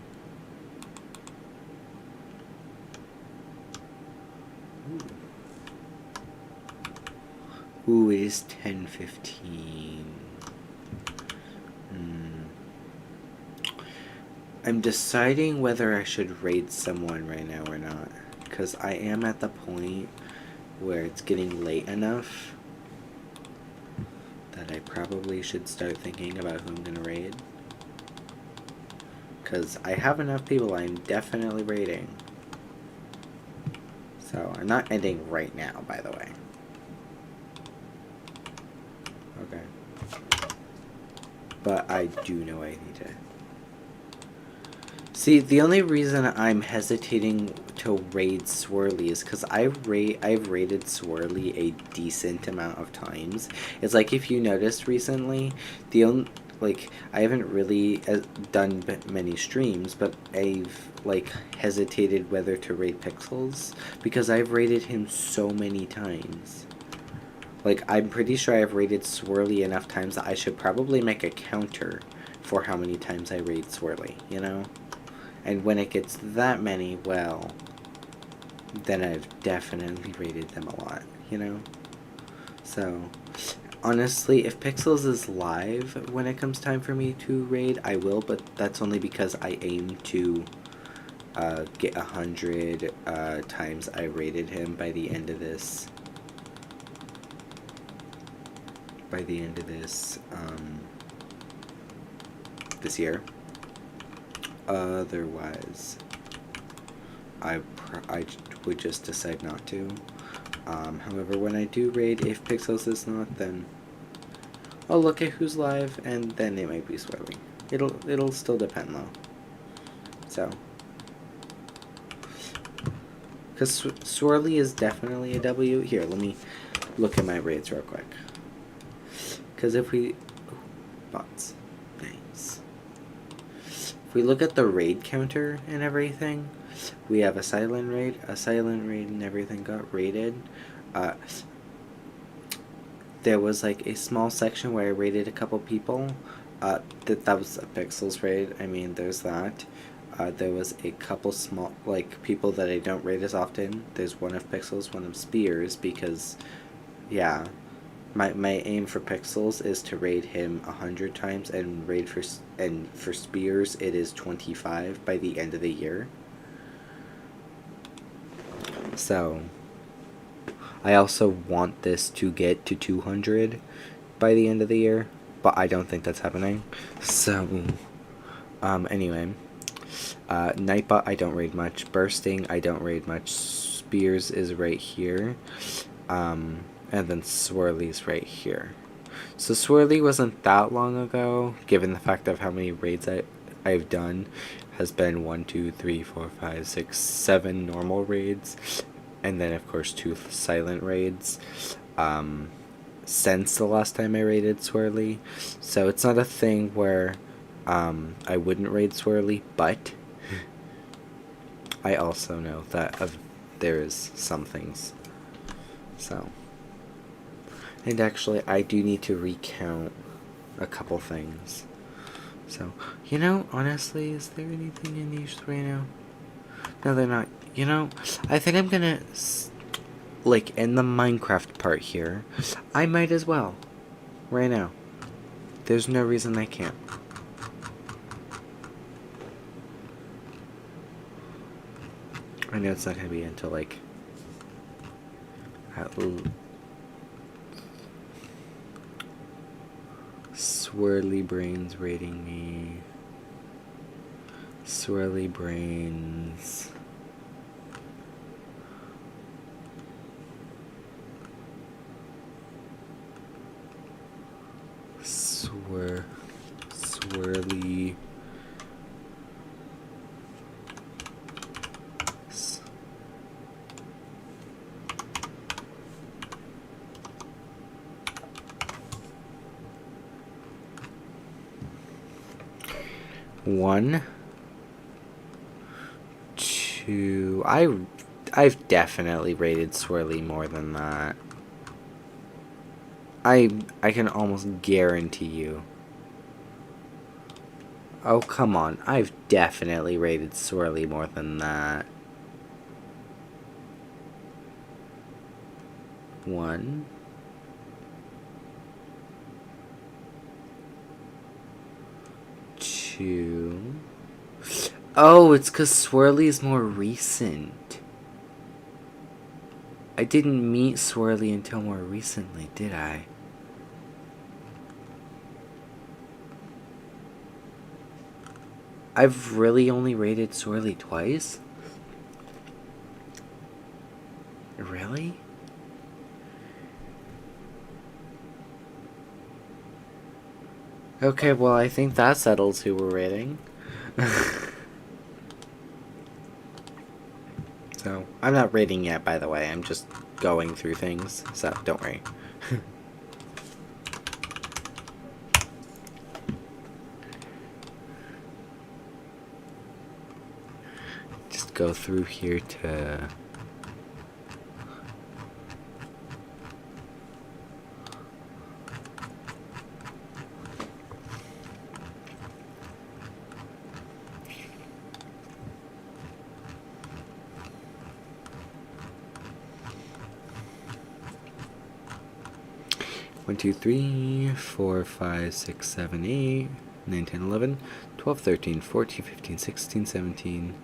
Ooh, it is 10:15. I'm deciding whether I should raid someone right now or not. Because I am at the point where it's getting late enough that I probably should start thinking about who I'm going to raid. Because I have enough people I'm definitely raiding. So, I'm not ending right now, by the way. Okay. But I do know I need to. See, the only reason I'm hesitating to raid Swirly is because I've raided Swirly a decent amount of times. It's like, if you noticed recently, I haven't really done many streams, but I've hesitated whether to raid Pixels because I've raided him so many times. I'm pretty sure I've raided Swirly enough times that I should probably make a counter for how many times I raid Swirly, you know? And when it gets that many, well, then I've definitely rated them a lot, you know? So, honestly, if Pixels is live when it comes time for me to raid, I will, but that's only because I aim to get 100 times I rated him by the end of this. This year. Otherwise, I would just decide not to. However, when I do raid, if Pixels is not, then I'll look at who's live, and then it might be Swirly. It'll still depend though. So, because Swirly is definitely a W. Here, let me look at my raids real quick. Because if we bots, thanks. If we look at the raid counter and everything, we have a silent raid, and everything got raided. There was a small section where I raided a couple people. That was a Pixels raid. I mean, there's that. There was a couple small people that I don't raid as often. There's one of Pixels, one of Spears, because yeah, my aim for Pixels is to raid him 100 times, and for Spears it is 25 by the end of the year. So, I also want this to get to 200 by the end of the year, but I don't think that's happening. So, anyway, Nightbot I don't raid much. Bursting I don't raid much. Spears is right here, and then Swirly's right here. So Swirly wasn't that long ago, given the fact of how many raids I've done. Has been 1, 2, 3, 4, 5, 6, 7 normal raids, and then of course 2 silent raids since the last time I raided Swirly. So it's not a thing where I wouldn't raid Swirly, but I also know that there is some things. So, and actually I do need to recount a couple things. So, honestly, is there anything in these right now? No, they're not. I think I'm gonna, in the Minecraft part here, I might as well. Right now. There's no reason I can't. I know it's not gonna be until, Swirly Brains rating me. Swirly Brains. Swirly. One, two. I've definitely rated Swirly more than that. I can almost guarantee you. Oh, come on. I've definitely rated Swirly more than that. 1, 2. Oh, it's because Swirly is more recent. I didn't meet Swirly until more recently, did I? I've really only rated Swirly twice? Really? Okay, well, I think that settles who we're rating. So, I'm not rating yet, by the way. I'm just going through things, so don't worry. Just go through here to... One, 2, 3, 4, 5, 6, 7, 8, 9, 10, 11, 12, 13, 14, 15, 16, 17.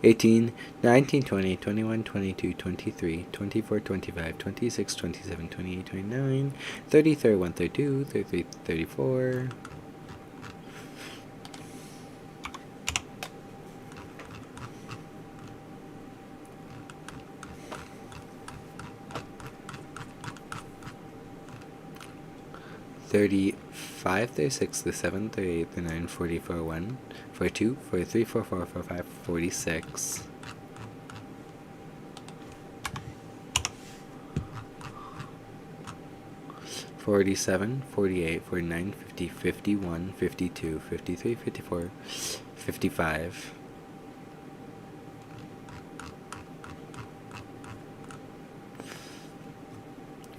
Eighteen, 19, 20, 21, 22, 23, 24, 25, 26, 27, 28, 29, 30, 31, 32, 33, 34. 35, 36, 37, 38, 39, 40, 41, 42, 43, 44, 45, 46. 47, 48, 49, 50, 51, 52, 53, 54, 55.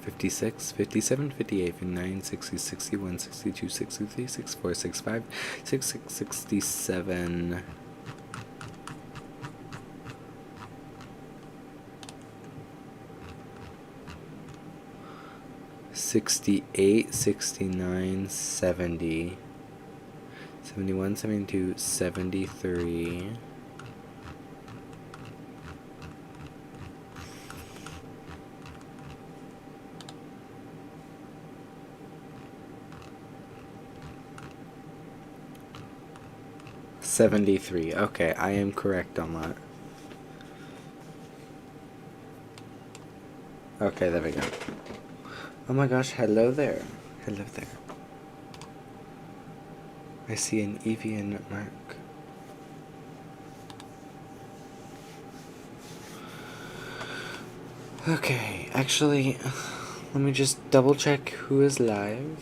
56, 57, 58, 59, 60, 61, 62, 63, 64, 65, 66, 67. 68, 69, 70, 71, 72, 73. 73. Okay, I am correct on that. Okay, there we go. Oh my gosh, hello there. Hello there. I see an Evian mark. Okay, actually, let me just double check who is live.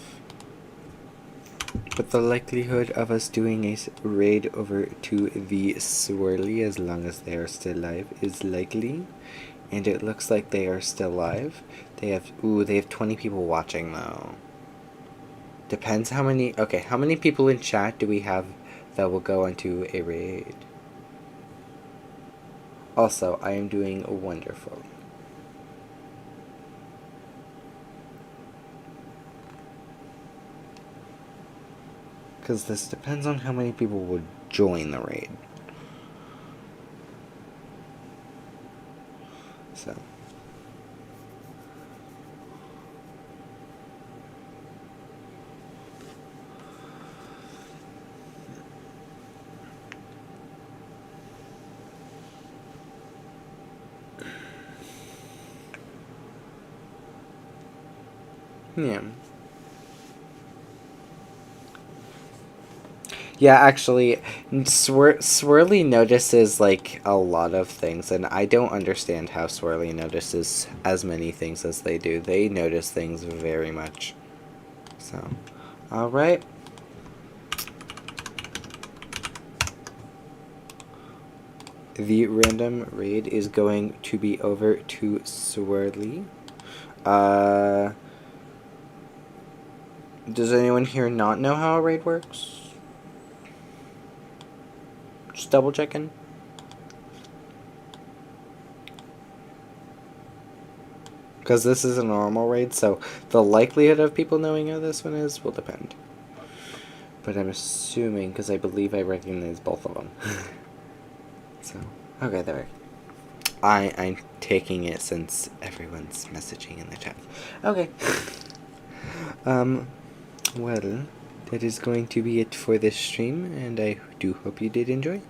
But the likelihood of us doing a raid over to the Swirly, as long as they are still live, is likely. And it looks like they are still live. They have 20 people watching though. Depends how many, okay, how many people in chat do we have that will go into a raid? Also, I am doing wonderful. Because this depends on how many people would join the raid. So. Yeah. Yeah, actually, Swirly notices, like, a lot of things, and I don't understand how Swirly notices as many things as they do. They notice things very much. So, alright. The random raid is going to be over to Swirly. Does anyone here not know how a raid works? Just double checking. Because this is a normal raid, so the likelihood of people knowing how this one is will depend. But I'm assuming, because I believe I recognize both of them. So, okay, there. I'm taking it since everyone's messaging in the chat. Okay. Well, that is going to be it for this stream, and I do hope you did enjoy.